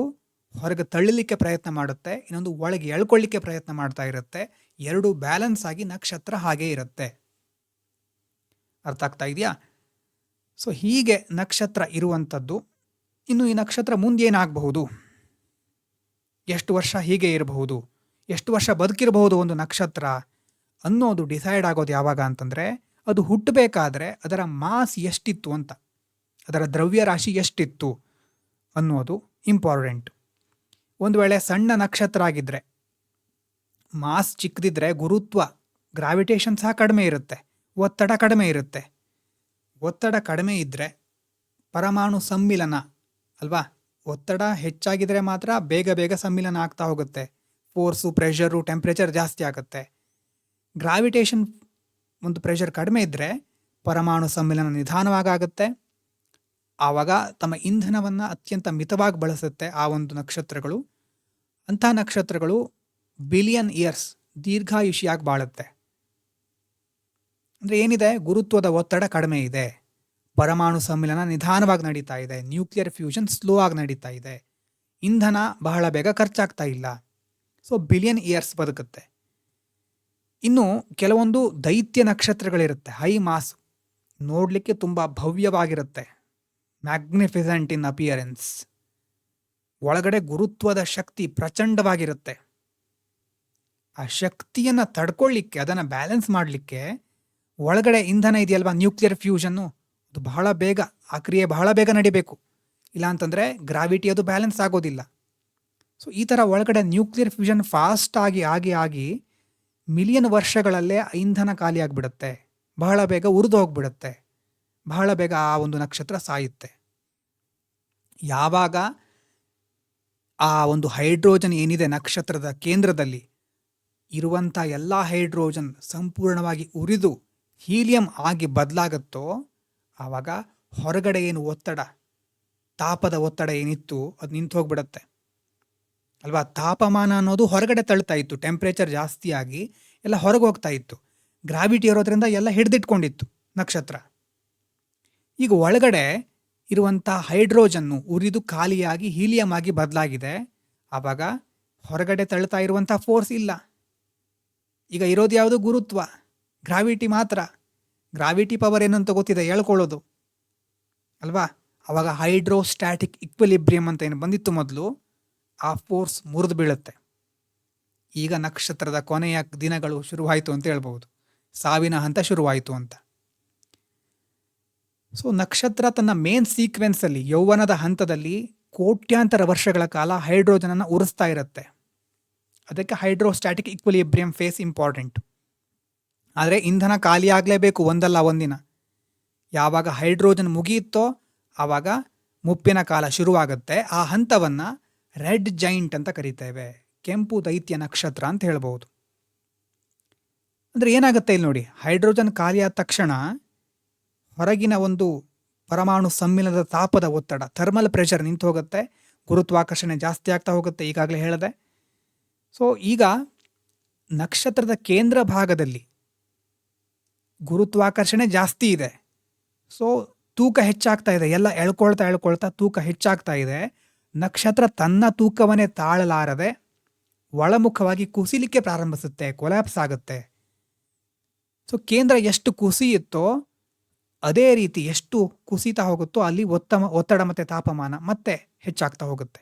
ಹೊರಗೆ ತಳ್ಳಲಿಕ್ಕೆ ಪ್ರಯತ್ನ ಮಾಡುತ್ತೆ, ಇನ್ನೊಂದು ಒಳಗೆ ಎಳ್ಕೊಳ್ಳಿಕ್ಕೆ ಪ್ರಯತ್ನ ಮಾಡ್ತಾ ಇರುತ್ತೆ. ಎರಡು ಬ್ಯಾಲೆನ್ಸ್ ಆಗಿ ನಕ್ಷತ್ರ ಹಾಗೇ ಇರುತ್ತೆ. ಅರ್ಥ ಆಗ್ತಾ ಇದೆಯಾ? ಸೊ ಹೀಗೆ ನಕ್ಷತ್ರ ಇರುವಂಥದ್ದು. ಇನ್ನು ಈ ನಕ್ಷತ್ರ ಮುಂದೇನಾಗಬಹುದು, ಎಷ್ಟು ವರ್ಷ ಹೀಗೆ ಇರಬಹುದು, ಎಷ್ಟು ವರ್ಷ ಬದುಕಿರಬಹುದು ಒಂದು ನಕ್ಷತ್ರ ಅನ್ನೋದು ಡಿಸೈಡ್ ಆಗೋದು ಯಾವಾಗ ಅಂತಂದರೆ, ಅದು ಹುಟ್ಟಬೇಕಾದ್ರೆ ಅದರ ಮಾಸ್ ಎಷ್ಟಿತ್ತು ಅಂತ, ಅದರ ದ್ರವ್ಯರಾಶಿ ಎಷ್ಟಿತ್ತು ಅನ್ನೋದು ಇಂಪಾರ್ಟೆಂಟ್. ಒಂದು ವೇಳೆ ಸಣ್ಣ ನಕ್ಷತ್ರ ಆಗಿದ್ದರೆ, ಮಾಸ್ ಚಿಕ್ಕದಿದ್ದರೆ ಗುರುತ್ವ ಗ್ರಾವಿಟೇಷನ್ ಸಹ ಕಡಿಮೆ ಇರುತ್ತೆ, ಒತ್ತಡ ಕಡಿಮೆ ಇರುತ್ತೆ. ಒತ್ತಡ ಕಡಿಮೆ ಇದ್ದರೆ ಪರಮಾಣು ಸಮ್ಮಿಲನ ಅಲ್ವಾ, ಒತ್ತಡ ಹೆಚ್ಚಾಗಿದ್ರೆ ಮಾತ್ರ ಬೇಗ ಬೇಗ ಸಮ್ಮಿಲನ ಆಗ್ತಾ ಹೋಗುತ್ತೆ. ಫೋರ್ಸು, ಪ್ರೆಷರು, ಟೆಂಪ್ರೇಚರ್ ಜಾಸ್ತಿ ಆಗುತ್ತೆ. ಗ್ರಾವಿಟೇಷನ್ ಒಂದು ಪ್ರೆಷರ್ ಕಡಿಮೆ ಇದ್ದರೆ ಪರಮಾಣು ಸಮ್ಮಿಲನ ನಿಧಾನವಾಗುತ್ತೆ. ಆವಾಗ ತಮ್ಮ ಇಂಧನವನ್ನು ಅತ್ಯಂತ ಮಿತವಾಗಿ ಬಳಸುತ್ತೆ ಆ ಒಂದು ನಕ್ಷತ್ರಗಳು. ಅಂಥ ನಕ್ಷತ್ರಗಳು ಬಿಲಿಯನ್ ಇಯರ್ಸ್ ದೀರ್ಘಾಯುಷಿಯಾಗಿ ಬಾಳುತ್ತೆ. ಅಂದರೆ ಏನಿದೆ, ಗುರುತ್ವದ ಒತ್ತಡ ಕಡಿಮೆ ಇದೆ, ಪರಮಾಣು ಸಮ್ಮಿಲನ ನಿಧಾನವಾಗಿ ನಡೀತಾ ಇದೆ, ನ್ಯೂಕ್ಲಿಯರ್ ಫ್ಯೂಷನ್ ಸ್ಲೋ ಆಗಿ ನಡೀತಾ ಇದೆ, ಇಂಧನ ಬಹಳ ಬೇಗ ಖರ್ಚಾಗ್ತಾ ಇಲ್ಲ. ಸೊ ಬಿಲಿಯನ್ ಇಯರ್ಸ್ ಬದುಕುತ್ತೆ. ಇನ್ನು ಕೆಲವೊಂದು ದೈತ್ಯ ನಕ್ಷತ್ರಗಳಿರುತ್ತೆ, ಹೈ ಮಾಸ್, ನೋಡಲಿಕ್ಕೆ ತುಂಬ ಭವ್ಯವಾಗಿರುತ್ತೆ, ಮ್ಯಾಗ್ನಿಫಿಸೆಂಟ್ ಇನ್ ಅಪಿಯರೆನ್ಸ್. ಒಳಗಡೆ ಗುರುತ್ವದ ಶಕ್ತಿ ಪ್ರಚಂಡವಾಗಿರುತ್ತೆ. ಆ ಶಕ್ತಿಯನ್ನು ತಡ್ಕೊಳ್ಳಿಕ್ಕೆ, ಅದನ್ನು ಬ್ಯಾಲೆನ್ಸ್ ಮಾಡಲಿಕ್ಕೆ ಒಳಗಡೆ ಇಂಧನ ಇದೆಯಲ್ವಾ, ನ್ಯೂಕ್ಲಿಯರ್ ಫ್ಯೂಷನ್ನು, ಅದು ಬಹಳ ಬೇಗ, ಆ ಕ್ರಿಯೆ ಬಹಳ ಬೇಗ ನಡಿಬೇಕು. ಇಲ್ಲಾಂತಂದರೆ ಗ್ರಾವಿಟಿ ಅದು ಬ್ಯಾಲೆನ್ಸ್ ಆಗೋದಿಲ್ಲ. ಸೊ ಈ ಥರ ಒಳಗಡೆ ನ್ಯೂಕ್ಲಿಯರ್ ಫ್ಯೂಷನ್ ಫಾಸ್ಟ್ ಆಗಿ ಮಿಲಿಯನ್ ವರ್ಷಗಳಲ್ಲೇ ಇಂಧನ ಖಾಲಿ ಆಗಿಬಿಡುತ್ತೆ, ಬಹಳ ಬೇಗ ಉರಿದು ಹೋಗ್ಬಿಡುತ್ತೆ, ಬಹಳ ಬೇಗ ಆ ಒಂದು ನಕ್ಷತ್ರ ಸಾಯುತ್ತೆ. ಯಾವಾಗ ಆ ಒಂದು ಹೈಡ್ರೋಜನ್ ಏನಿದೆ ನಕ್ಷತ್ರದ ಕೇಂದ್ರದಲ್ಲಿ ಇರುವಂಥ ಎಲ್ಲ ಹೈಡ್ರೋಜನ್ ಸಂಪೂರ್ಣವಾಗಿ ಉರಿದು ಹೀಲಿಯಂ ಆಗಿ ಬದಲಾಗುತ್ತೋ ಆವಾಗ ಹೊರಗಡೆ ಏನು ಒತ್ತಡ, ತಾಪದ ಒತ್ತಡ ಏನಿತ್ತು ಅದು ನಿಂತು ಹೋಗ್ಬಿಡತ್ತೆ ಅಲ್ವಾ. ತಾಪಮಾನ ಅನ್ನೋದು ಹೊರಗಡೆ ತಳ್ತಾ ಇತ್ತು, ಟೆಂಪ್ರೇಚರ್ ಜಾಸ್ತಿ ಆಗಿ ಎಲ್ಲ ಹೊರಗೆ ಹೋಗ್ತಾ ಇತ್ತು. ಗ್ರಾವಿಟಿ ಇರೋದ್ರಿಂದ ಎಲ್ಲ ಹಿಡಿದಿಟ್ಕೊಂಡಿತ್ತು ನಕ್ಷತ್ರ. ಈಗ ಒಳಗಡೆ ಇರುವಂಥ ಹೈಡ್ರೋಜನ್ನು ಉರಿದು ಖಾಲಿಯಾಗಿ ಹೀಲಿಯಂ ಆಗಿ ಬದಲಾಗಿದೆ. ಆವಾಗ ಹೊರಗಡೆ ತಳ್ತಾ ಇರುವಂಥ ಫೋರ್ಸ್ ಇಲ್ಲ. ಈಗ ಇರೋದು ಯಾವುದು? ಗುರುತ್ವ, ಗ್ರಾವಿಟಿ ಮಾತ್ರ. ಗ್ರಾವಿಟಿ ಪವರ್ ಏನಂತ ಗೊತ್ತಿದೆ, ಹೇಳ್ಕೊಳ್ಳೋದು ಅಲ್ವಾ. ಆವಾಗ ಹೈಡ್ರೋಸ್ಟ್ಯಾಟಿಕ್ ಇಕ್ವಿಲಿಬ್ರಿಯಂ ಅಂತ ಏನು ಬಂದಿತ್ತು ಮೊದಲು, ಆ ಫೋರ್ಸ್ ಮುರಿದು ಬೀಳುತ್ತೆ. ಈಗ ನಕ್ಷತ್ರದ ಕೊನೆಯ ದಿನಗಳು ಶುರುವಾಯಿತು ಅಂತ ಹೇಳ್ಬೋದು, ಸಾವಿನ ಹಂತ ಶುರುವಾಯಿತು ಅಂತ. ಸೊ ನಕ್ಷತ್ರ ತನ್ನ ಮೇನ್ ಸೀಕ್ವೆನ್ಸಲ್ಲಿ ಯೌವನದ ಹಂತದಲ್ಲಿ ಕೋಟ್ಯಾಂತರ ವರ್ಷಗಳ ಕಾಲ ಹೈಡ್ರೋಜನನ್ನು ಉರಿಸ್ತಾ ಇರುತ್ತೆ. ಅದಕ್ಕೆ ಹೈಡ್ರೋಸ್ಟ್ಯಾಟಿಕ್ ಇಕ್ವಿಲಿಬ್ರಿಯಂ ಫೇಸ್ ಇಂಪಾರ್ಟೆಂಟ್. ಆದರೆ ಇಂಧನ ಖಾಲಿ ಆಗಲೇಬೇಕು ಒಂದಲ್ಲ ಒಂದಿನ. ಯಾವಾಗ ಹೈಡ್ರೋಜನ್ ಮುಗಿಯುತ್ತೋ ಆವಾಗ ಮುಪ್ಪಿನ ಕಾಲ ಶುರುವಾಗುತ್ತೆ. ಆ ಹಂತವನ್ನು ರೆಡ್ ಜೈಂಟ್ ಅಂತ ಕರಿತೇವೆ, ಕೆಂಪು ದೈತ್ಯ ನಕ್ಷತ್ರ ಅಂತ ಹೇಳ್ಬೋದು. ಅಂದರೆ ಏನಾಗುತ್ತೆ ಇಲ್ಲಿ ನೋಡಿ, ಹೈಡ್ರೋಜನ್ ಖಾಲಿಯಾದ ತಕ್ಷಣ ಹೊರಗಿನ ಒಂದು ಪರಮಾಣು ಸಮ್ಮಿಲನದ ತಾಪದ ಒತ್ತಡ, ಥರ್ಮಲ್ ಪ್ರೆಷರ್ ನಿಂತು ಹೋಗುತ್ತೆ, ಗುರುತ್ವಾಕರ್ಷಣೆ ಜಾಸ್ತಿ ಆಗ್ತಾ ಹೋಗುತ್ತೆ, ಈಗಾಗಲೇ ಹೇಳಿದೆ. ಸೊ ಈಗ ನಕ್ಷತ್ರದ ಕೇಂದ್ರ ಭಾಗದಲ್ಲಿ ಗುರುತ್ವಾಕರ್ಷಣೆ ಜಾಸ್ತಿ ಇದೆ. ಸೊ ತೂಕ ಹೆಚ್ಚಾಗ್ತಾ ಇದೆ, ಎಲ್ಲ ಎಳ್ಕೊಳ್ತಾ ತೂಕ ಹೆಚ್ಚಾಗ್ತಾ ಇದೆ. ನಕ್ಷತ್ರ ತನ್ನ ತೂಕವನ್ನೇ ತಾಳಲಾರದೆ ಒಳಮುಖವಾಗಿ ಕುಸಿಲಿಕ್ಕೆ ಪ್ರಾರಂಭಿಸುತ್ತೆ, ಕೊಲ್ಯಾಪ್ಸ್ ಆಗುತ್ತೆ. ಸೊ ಕೇಂದ್ರ ಎಷ್ಟು ಕುಸಿಯುತ್ತೋ ಅದೇ ರೀತಿ ಎಷ್ಟು ಕುಸಿತಾ ಹೋಗುತ್ತೋ ಅಲ್ಲಿ ಒತ್ತಡ ಮತ್ತು ತಾಪಮಾನ ಮತ್ತೆ ಹೆಚ್ಚಾಗ್ತಾ ಹೋಗುತ್ತೆ.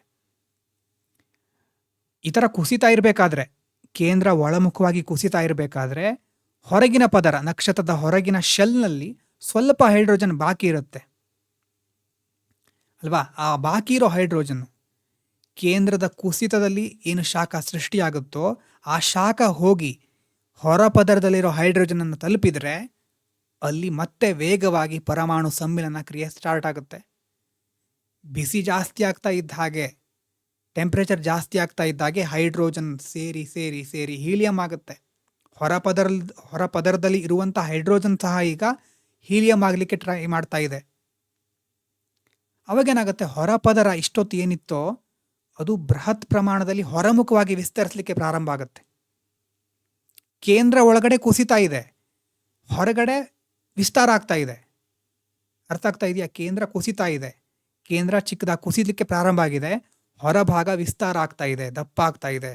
ಈ ಥರ ಕುಸಿತಾ ಇರಬೇಕಾದ್ರೆ, ಕೇಂದ್ರ ಒಳಮುಖವಾಗಿ ಕುಸಿತಾ ಇರಬೇಕಾದ್ರೆ ಹೊರಗಿನ ಪದರ, ನಕ್ಷತ್ರದ ಹೊರಗಿನ ಶೆಲ್ನಲ್ಲಿ ಸ್ವಲ್ಪ ಹೈಡ್ರೋಜನ್ ಬಾಕಿ ಇರುತ್ತೆ ಅಲ್ವಾ. ಆ ಬಾಕಿ ಇರೋ ಹೈಡ್ರೋಜನ್ ಕೇಂದ್ರದ ಕುಸಿತದಲ್ಲಿ ಏನು ಶಾಖ ಸೃಷ್ಟಿಯಾಗುತ್ತೋ ಆ ಶಾಖ ಹೋಗಿ ಹೊರಪದರದಲ್ಲಿರೋ ಹೈಡ್ರೋಜನನ್ನು ತಲುಪಿದರೆ ಅಲ್ಲಿ ಮತ್ತೆ ವೇಗವಾಗಿ ಪರಮಾಣು ಸಮ್ಮಿಲನ ಕ್ರಿಯೆ ಸ್ಟಾರ್ಟ್ ಆಗುತ್ತೆ. ಬಿಸಿ ಜಾಸ್ತಿ ಆಗ್ತಾ ಇದ್ದ ಹಾಗೆ, ಟೆಂಪ್ರೇಚರ್ ಜಾಸ್ತಿ ಆಗ್ತಾ ಇದ್ದ ಹಾಗೆ ಹೈಡ್ರೋಜನ್ ಸೇರಿ ಸೇರಿ ಸೇರಿ ಹೀಲಿಯಂ ಆಗುತ್ತೆ. ಹೊರಪದರದಲ್ಲಿ ಇರುವಂಥ ಹೈಡ್ರೋಜನ್ ಸಹ ಈಗ ಹೀಲಿಯಂ ಆಗಲಿಕ್ಕೆ ಟ್ರೈ ಮಾಡ್ತಾ ಇದೆ. ಅವಾಗೇನಾಗುತ್ತೆ, ಹೊರಪದರ ಇಷ್ಟೊತ್ತು ಏನಿತ್ತೋ ಅದು ಬೃಹತ್ ಪ್ರಮಾಣದಲ್ಲಿ ಹೊರಮುಖವಾಗಿ ವಿಸ್ತರಿಸಲಿಕ್ಕೆ ಪ್ರಾರಂಭ ಆಗುತ್ತೆ. ಕೇಂದ್ರ ಒಳಗಡೆ ಕುಸಿತಾ ಇದೆ, ಹೊರಗಡೆ ವಿಸ್ತಾರ ಆಗ್ತಾ ಇದೆ. ಅರ್ಥ ಆಗ್ತಾ ಇದೆಯಾ? ಕೇಂದ್ರ ಕುಸಿತಾ ಇದೆ, ಕೇಂದ್ರ ಚಿಕ್ಕದಾಗಿ ಕುಸಿಲಿಕ್ಕೆ ಪ್ರಾರಂಭ ಆಗಿದೆ, ಹೊರಭಾಗ ವಿಸ್ತಾರ ಆಗ್ತಾ ಇದೆ, ದಪ್ಪ ಆಗ್ತಾ ಇದೆ.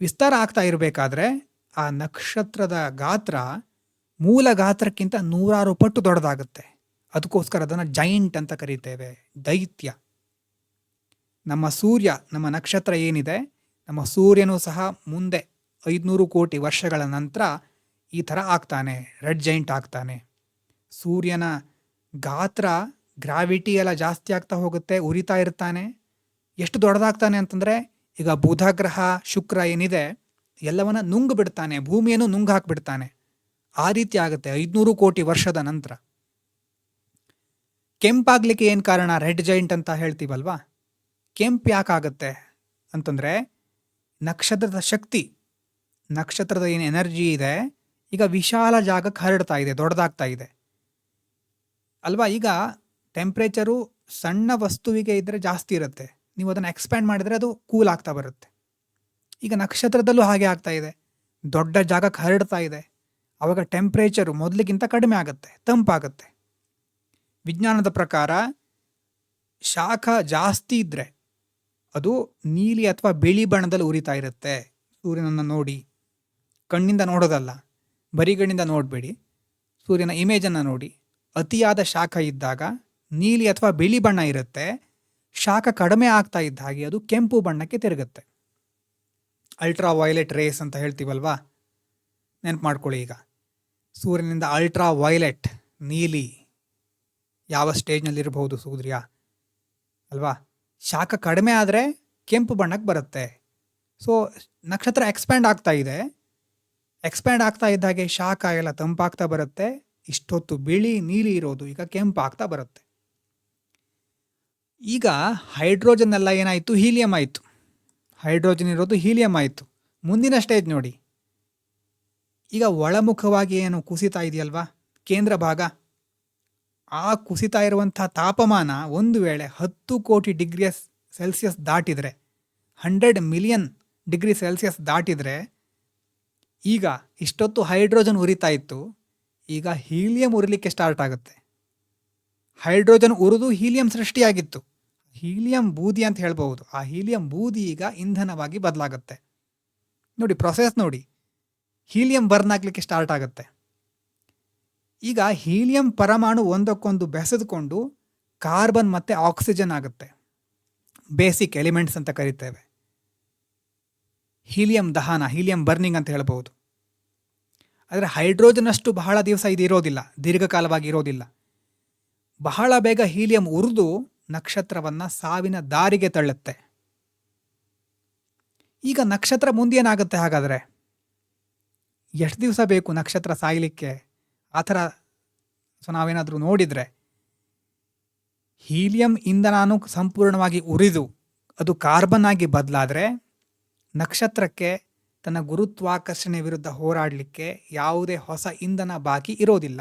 ವಿಸ್ತಾರ ಆಗ್ತಾ ಇರಬೇಕಾದ್ರೆ ಆ ನಕ್ಷತ್ರದ ಗಾತ್ರ ಮೂಲ ಗಾತ್ರಕ್ಕಿಂತ 100 ಪಟ್ಟು ದೊಡ್ಡದಾಗುತ್ತೆ. ಅದಕ್ಕೋಸ್ಕರ ಅದನ್ನು ಜೈಂಟ್ ಅಂತ ಕರೀತೇವೆ, ದೈತ್ಯ. ನಮ್ಮ ಸೂರ್ಯ, ನಮ್ಮ ನಕ್ಷತ್ರ ಏನಿದೆ, ನಮ್ಮ ಸೂರ್ಯನೂ ಸಹ ಮುಂದೆ 500 ಕೋಟಿ ವರ್ಷಗಳ ನಂತರ ಈ ಥರ ಆಗ್ತಾನೆ, ರೆಡ್ ಜೈಂಟ್ ಆಗ್ತಾನೆ. ಸೂರ್ಯನ ಗಾತ್ರ, ಗ್ರಾವಿಟಿ ಎಲ್ಲ ಜಾಸ್ತಿ ಆಗ್ತಾ ಹೋಗುತ್ತೆ, ಉರಿತಾ ಇರ್ತಾನೆ. ಎಷ್ಟು ದೊಡ್ಡದಾಗ್ತಾನೆ ಅಂತಂದರೆ, ಈಗ ಬುಧ ಗ್ರಹ, ಶುಕ್ರ ಏನಿದೆ ಎಲ್ಲವನ್ನ ನುಂಗು ಬಿಡ್ತಾನೆ, ಭೂಮಿಯನ್ನು ನುಂಗು ಹಾಕಿಬಿಡ್ತಾನೆ. ಆ ರೀತಿ ಆಗುತ್ತೆ 500 ಕೋಟಿ ವರ್ಷದ ನಂತರ. ಕೆಂಪಾಗ್ಲಿಕ್ಕೆ ಏನು ಕಾರಣ? ರೆಡ್ ಜೈಂಟ್ ಅಂತ ಹೇಳ್ತೀವಲ್ವಾ. ಕೆಂಪು ಯಾಕಾಗುತ್ತೆ ಅಂತಂದರೆ ನಕ್ಷತ್ರದ ಶಕ್ತಿ, ನಕ್ಷತ್ರದ ಏನು ಎನರ್ಜಿ ಇದೆ ಈಗ ವಿಶಾಲ ಜಾಗಕ್ಕೆ ಹರಡ್ತಾ ಇದೆ, ದೊಡ್ಡದಾಗ್ತಾ ಇದೆ ಅಲ್ವಾ. ಈಗ ಟೆಂಪ್ರೇಚರು ಸಣ್ಣ ವಸ್ತುವಿಗೆ ಇದ್ದರೆ ಜಾಸ್ತಿ ಇರುತ್ತೆ, ನೀವು ಅದನ್ನು ಎಕ್ಸ್ಪ್ಯಾಂಡ್ ಮಾಡಿದರೆ ಅದು ಕೂಲ್ ಆಗ್ತಾ ಬರುತ್ತೆ. ಈಗ ನಕ್ಷತ್ರದಲ್ಲೂ ಹಾಗೆ ಆಗ್ತಾ ಇದೆ, ದೊಡ್ಡ ಜಾಗಕ್ಕೆ ಹರಡ್ತಾ ಇದೆ. ಆವಾಗ ಟೆಂಪ್ರೇಚರು ಮೊದಲಿಗಿಂತ ಕಡಿಮೆ ಆಗುತ್ತೆ, ತಂಪಾಗುತ್ತೆ. ವಿಜ್ಞಾನದ ಪ್ರಕಾರ ಶಾಖ ಜಾಸ್ತಿ ಇದ್ದರೆ ಅದು ನೀಲಿ ಅಥವಾ ಬಿಳಿ ಬಣ್ಣದಲ್ಲಿ ಉರಿತಾ ಇರುತ್ತೆ. ಸೂರ್ಯನನ್ನು ನೋಡಿ, ಕಣ್ಣಿಂದ ನೋಡೋದಲ್ಲ, ಬರಿಗಣ್ಣಿಂದ ನೋಡಬೇಡಿ, ಸೂರ್ಯನ ಇಮೇಜನ್ನು ನೋಡಿ. ಅತಿಯಾದ ಶಾಖ ಇದ್ದಾಗ ನೀಲಿ ಅಥವಾ ಬಿಳಿ ಬಣ್ಣ ಇರುತ್ತೆ, ಶಾಖ ಕಡಿಮೆ ಆಗ್ತಾ ಇದ್ದ ಹಾಗೆ ಅದು ಕೆಂಪು ಬಣ್ಣಕ್ಕೆ ತಿರುಗುತ್ತೆ. ಅಲ್ಟ್ರಾ ವೈಲೆಟ್ ರೇಸ್ ಅಂತ ಹೇಳ್ತೀವಲ್ವಾ, ನೆನಪು ಮಾಡ್ಕೊಳ್ಳಿ. ಈಗ ಸೂರ್ಯನಿಂದ ಅಲ್ಟ್ರಾ ವೈಲೆಟ್ ನೀಲಿ ಯಾವ ಸ್ಟೇಜ್ನಲ್ಲಿರಬಹುದು ಸೂರ್ಯ ಅಲ್ವಾ. ಶಾಖ ಕಡಿಮೆ ಆದರೆ ಕೆಂಪು ಬಣ್ಣಕ್ಕೆ ಬರುತ್ತೆ. ಸೊ ನಕ್ಷತ್ರ ಎಕ್ಸ್ಪ್ಯಾಂಡ್ ಆಗ್ತಾ ಇದೆ, ಎಕ್ಸ್ಪ್ಯಾಂಡ್ ಆಗ್ತಾ ಇದ್ದಾಗೆ ಶಾಖ ಎಲ್ಲ ತಂಪಾಗ್ತಾ ಬರುತ್ತೆ, ಇಷ್ಟೊತ್ತು ಬಿಳಿ ನೀಲಿ ಇರೋದು ಈಗ ಕೆಂಪು ಆಗ್ತಾ ಬರುತ್ತೆ. ಈಗ ಹೈಡ್ರೋಜನ್ ಎಲ್ಲ ಏನಾಯಿತು, ಹೀಲಿಯಂ ಆಯಿತು. ಹೈಡ್ರೋಜನ್ ಇರೋದು ಹೀಲಿಯಂ ಆಯಿತು. ಮುಂದಿನ ಸ್ಟೇಜ್ ನೋಡಿ, ಈಗ ಒಳಮುಖವಾಗಿ ಏನು ಕುಸಿತಾ ಇದೆಯಲ್ವಾ ಕೇಂದ್ರ ಭಾಗ, ಆ ಕುಸಿತಾ ಇರುವಂಥ ತಾಪಮಾನ ಒಂದು ವೇಳೆ 10 ಕೋಟಿ ಡಿಗ್ರಿ ಸೆಲ್ಸಿಯಸ್ ದಾಟಿದರೆ, 100 ಮಿಲಿಯನ್ ಡಿಗ್ರಿ ಸೆಲ್ಸಿಯಸ್ ದಾಟಿದರೆ, ಈಗ ಇಷ್ಟೊತ್ತು ಹೈಡ್ರೋಜನ್ ಉರಿತಾ ಇತ್ತು, ಈಗ ಹೀಲಿಯಂ ಉರಿಲಿಕ್ಕೆ ಸ್ಟಾರ್ಟ್ ಆಗುತ್ತೆ. ಹೈಡ್ರೋಜನ್ ಉರಿದು ಹೀಲಿಯಂ ಸೃಷ್ಟಿಯಾಗಿತ್ತು, ಹೀಲಿಯಂ ಬೂದಿ ಅಂತ ಹೇಳ್ಬಹುದು. ಆ ಹೀಲಿಯಂ ಬೂದಿ ಈಗ ಇಂಧನವಾಗಿ ಬದಲಾಗುತ್ತೆ. ನೋಡಿ ಪ್ರೊಸೆಸ್ ನೋಡಿ, ಹೀಲಿಯಂ ಬರ್ನ್ ಆಗಲಿಕ್ಕೆ ಸ್ಟಾರ್ಟ್ ಆಗುತ್ತೆ. ಈಗ ಹೀಲಿಯಂ ಪರಮಾಣು ಒಂದಕ್ಕೊಂದು ಬೆಸೆದುಕೊಂಡು ಕಾರ್ಬನ್ ಮತ್ತು ಆಕ್ಸಿಜನ್ ಆಗುತ್ತೆ. ಬೇಸಿಕ್ ಎಲಿಮೆಂಟ್ಸ್ ಅಂತ ಕರಿತೇವೆ. ಹೀಲಿಯಂ ದಹನ, ಹೀಲಿಯಂ ಬರ್ನಿಂಗ್ ಅಂತ ಹೇಳ್ಬೋದು. ಆದರೆ ಹೈಡ್ರೋಜನ್ ಅಷ್ಟು ಬಹಳ ದಿವಸ ಇದು ಇರೋದಿಲ್ಲ, ದೀರ್ಘಕಾಲವಾಗಿ ಇರೋದಿಲ್ಲ. ಬಹಳ ಬೇಗ ಹೀಲಿಯಂ ಉರಿದು ನಕ್ಷತ್ರವನ್ನು ಸಾವಿನ ದಾರಿಗೆ ತಳ್ಳುತ್ತೆ. ಈಗ ನಕ್ಷತ್ರ ಮುಂದೇನಾಗುತ್ತೆ ಹಾಗಾದರೆ? ಎಷ್ಟು ದಿವಸ ಬೇಕು ನಕ್ಷತ್ರ ಸಾಯಲಿಕ್ಕೆ? ಆ ಥರ ನಾವೇನಾದರೂ ನೋಡಿದರೆ, ಹೀಲಿಯಂ ಇಂಧನನೂ ಸಂಪೂರ್ಣವಾಗಿ ಉರಿದು ಅದು ಕಾರ್ಬನ್ ಆಗಿ ಬದಲಾದರೆ ನಕ್ಷತ್ರಕ್ಕೆ ತನ್ನ ಗುರುತ್ವಾಕರ್ಷಣೆ ವಿರುದ್ಧ ಹೋರಾಡಲಿಕ್ಕೆ ಯಾವುದೇ ಹೊಸ ಇಂಧನ ಬಾಕಿ ಇರೋದಿಲ್ಲ.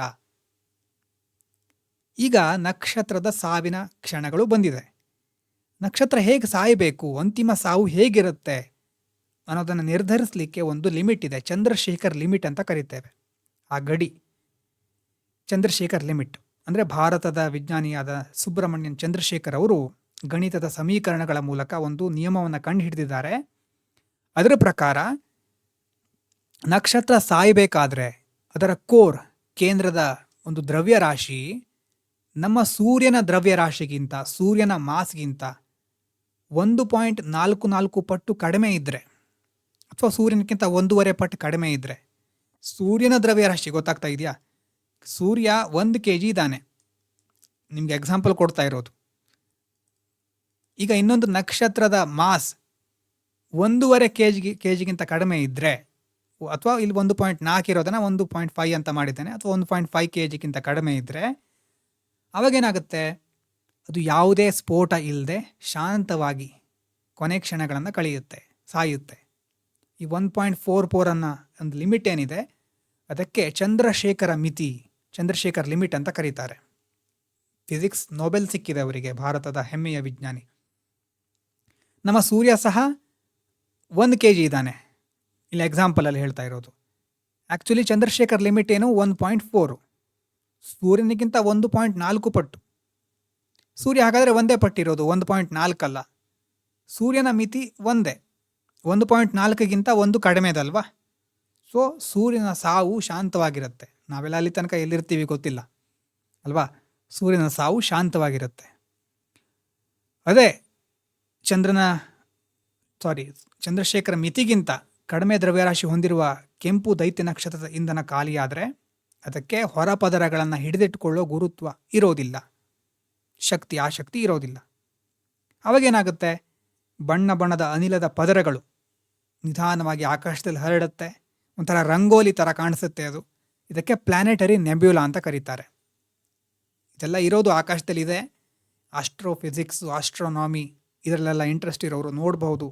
ಈಗ ನಕ್ಷತ್ರದ ಸಾವಿನ ಕ್ಷಣಗಳು ಬಂದಿದೆ. ನಕ್ಷತ್ರ ಹೇಗೆ ಸಾಯಬೇಕು, ಅಂತಿಮ ಸಾವು ಹೇಗಿರುತ್ತೆ ಅನ್ನೋದನ್ನು ನಿರ್ಧರಿಸಲಿಕ್ಕೆ ಒಂದು ಲಿಮಿಟ್ ಇದೆ. ಚಂದ್ರಶೇಖರ್ ಲಿಮಿಟ್ ಅಂತ ಕರಿತೇವೆ. ಆ ಗಡಿ ಚಂದ್ರಶೇಖರ್ ಲಿಮಿಟ್ ಅಂದರೆ ಭಾರತದ ವಿಜ್ಞಾನಿಯಾದ ಸುಬ್ರಹ್ಮಣ್ಯನ್ ಚಂದ್ರಶೇಖರ್ ಅವರು ಗಣಿತದ ಸಮೀಕರಣಗಳ ಮೂಲಕ ಒಂದು ನಿಯಮವನ್ನು ಕಂಡುಹಿಡಿದಿದ್ದಾರೆ. ಅದರ ಪ್ರಕಾರ ನಕ್ಷತ್ರ ಸಾಯಬೇಕಾದ್ರೆ ಅದರ ಕೋರ್, ಕೇಂದ್ರದ ಒಂದು ದ್ರವ್ಯರಾಶಿ ನಮ್ಮ ಸೂರ್ಯನ ದ್ರವ್ಯರಾಶಿಗಿಂತ, ಸೂರ್ಯನ ಮಾಸ್ಗಿಂತ 1.44 ಪಟ್ಟು ಕಡಿಮೆ ಇದ್ದರೆ, ಅಥವಾ ಸೂರ್ಯನಕ್ಕಿಂತ 1.5 ಪಟ್ಟು ಕಡಿಮೆ ಇದ್ದರೆ, ಸೂರ್ಯನ ದ್ರವ್ಯರಾಶಿ ಗೊತ್ತಾಗ್ತಾ ಇದೆಯಾ? ಸೂರ್ಯ 1 kg ಇದ್ದಾನೆ, ನಿಮ್ಗೆ ಎಕ್ಸಾಂಪಲ್ ಕೊಡ್ತಾ ಇರೋದು. ಈಗ ಇನ್ನೊಂದು ನಕ್ಷತ್ರದ ಮಾಸ್ 1.5 kg ಕಡಿಮೆ ಇದ್ದರೆ, ಅಥವಾ ಇಲ್ಲಿ 1.4 ಇರೋದನ್ನ 1.5 ಅಂತ ಮಾಡಿದ್ದೇನೆ, ಅಥವಾ 1.5 kg ಕಡಿಮೆ ಇದ್ದರೆ ಅವಾಗೇನಾಗುತ್ತೆ? ಅದು ಯಾವುದೇ ಸ್ಫೋಟ ಇಲ್ಲದೆ ಶಾಂತವಾಗಿ ಕೊನೆ ಕ್ಷಣಗಳನ್ನು ಕಳೆಯುತ್ತೆ, ಸಾಯುತ್ತೆ. ಈ 1.44 ಅನ್ನೋ ಒಂದು ಲಿಮಿಟ್ ಏನಿದೆ ಅದಕ್ಕೆ ಚಂದ್ರಶೇಖರ ಮಿತಿ, ಚಂದ್ರಶೇಖರ್ ಲಿಮಿಟ್ ಅಂತ ಕರೀತಾರೆ. ಫಿಸಿಕ್ಸ್ ನೊಬೆಲ್ ಸಿಕ್ಕಿದೆ ಅವರಿಗೆ, ಭಾರತದ ಹೆಮ್ಮೆಯ ವಿಜ್ಞಾನಿ. ನಮ್ಮ ಸೂರ್ಯ ಸಹ 1 kg ಇದ್ದಾನೆ, ಇಲ್ಲಿ ಎಕ್ಸಾಂಪಲಲ್ಲಿ ಹೇಳ್ತಾ ಇರೋದು. ಆ್ಯಕ್ಚುಲಿ ಚಂದ್ರಶೇಖರ್ ಲಿಮಿಟ್ ಏನು? 1.4, ಸೂರ್ಯನಿಗಿಂತ 1.4 ಪಟ್ಟು. ಸೂರ್ಯ ಹಾಗಾದರೆ ಒಂದೇ ಪಟ್ಟಿರೋದು, 1.4 ಅಲ್ಲ. ಸೂರ್ಯನ ಮಿತಿ ಒಂದೇ, 1.4ಗಿಂತ 1 ಕಡಿಮೆದಲ್ವಾ. ಸೊ ಸೂರ್ಯನ ಸಾವು ಶಾಂತವಾಗಿರುತ್ತೆ. ನಾವೆಲ್ಲ ಅಲ್ಲಿ ತನಕ ಎಲ್ಲಿರ್ತೀವಿ ಗೊತ್ತಿಲ್ಲ ಅಲ್ವಾ. ಸೂರ್ಯನ ಸಾವು ಶಾಂತವಾಗಿರುತ್ತೆ. ಅದೇ ಚಂದ್ರಶೇಖರ ಮಿತಿಗಿಂತ ಕಡಿಮೆ ದ್ರವ್ಯರಾಶಿ ಹೊಂದಿರುವ ಕೆಂಪು ದೈತ್ಯ ನಕ್ಷತ್ರದ ಇಂಧನ ಖಾಲಿಯಾದರೆ ಅದಕ್ಕೆ ಹೊರಪದರಗಳನ್ನು ಹಿಡಿದಿಟ್ಟುಕೊಳ್ಳೋ ಗುರುತ್ವ ಇರೋದಿಲ್ಲ, ಆಸಕ್ತಿ ಇರೋದಿಲ್ಲ. ಅವಾಗೇನಾಗುತ್ತೆ? ಬಣ್ಣ ಬಣ್ಣದ ಅನಿಲದ ಪದರಗಳು ನಿಧಾನವಾಗಿ ಆಕಾಶದಲ್ಲಿ ಹರಡುತ್ತೆ, ಒಂಥರ ರಂಗೋಲಿ ಥರ ಕಾಣಿಸುತ್ತೆ ಅದು. ಇದಕ್ಕೆ ಪ್ಲಾನೆಟರಿ ನೆಬ್ಯುಲಾ ಅಂತ ಕರೀತಾರೆ. ಇದೆಲ್ಲ ಇರೋದು ಆಕಾಶದಲ್ಲಿದೆ. ಆಸ್ಟ್ರೋಫಿಸಿಕ್ಸು, ಆಸ್ಟ್ರೋನಾಮಿ ಇದರಲ್ಲೆಲ್ಲ ಇಂಟ್ರೆಸ್ಟ್ ಇರೋರು ನೋಡ್ಬೋದು.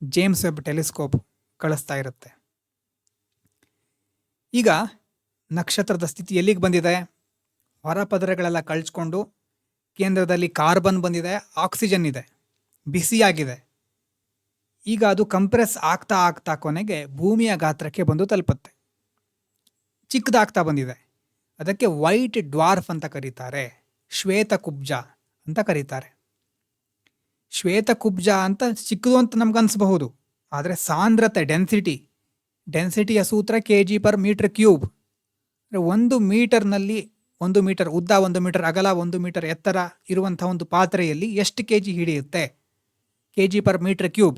ಜೇಮ್ಸ್ ವೆಬ್ ಟೆಲಿಸ್ಕೋಪ್ ಕಳಿಸ್ತಾ ಇರುತ್ತೆ. ಈಗ ನಕ್ಷತ್ರದ ಸ್ಥಿತಿ ಎಲ್ಲಿಗೆ ಬಂದಿದೆ? ಹೊರಪದರಗಳೆಲ್ಲ ಕಳ್ಚ್ಕೊಂಡು ಕೇಂದ್ರದಲ್ಲಿ ಕಾರ್ಬನ್ ಬಂದಿದೆ, ಆಕ್ಸಿಜನ್ ಇದೆ, ಬಿಸಿಯಾಗಿದೆ. ಈಗ ಅದು ಕಂಪ್ರೆಸ್ ಆಗ್ತಾ ಆಗ್ತಾ ಕೊನೆಗೆ ಭೂಮಿಯ ಗಾತ್ರಕ್ಕೆ ಬಂದು ತಲುಪುತ್ತೆ. ಚಿಕ್ಕದಾಗ್ತಾ ಬಂದಿದೆ. ಅದಕ್ಕೆ ವೈಟ್ ಡ್ವಾರ್ಫ್ ಅಂತ ಕರೀತಾರೆ, ಶ್ವೇತಕುಬ್ಜ ಅಂತ ಕರೀತಾರೆ. ಶ್ವೇತಕುಬ್ಜ ಅಂತ ಚಿಕ್ಕದು ಅಂತ ನಮ್ಗನ್ಸಬಹುದು, ಆದರೆ ಸಾಂದ್ರತೆ, ಡೆನ್ಸಿಟಿಯ ಸೂತ್ರ kg/m³. 1 ಮೀಟರ್ನಲ್ಲಿ 1 ಮೀಟರ್ ಉದ್ದ, 1 ಮೀಟರ್ ಅಗಲ, 1 ಮೀಟರ್ ಎತ್ತರ ಇರುವಂಥ ಒಂದು ಪಾತ್ರೆಯಲ್ಲಿ ಎಷ್ಟು kg ಹಿಡಿಯುತ್ತೆ? kg/m³.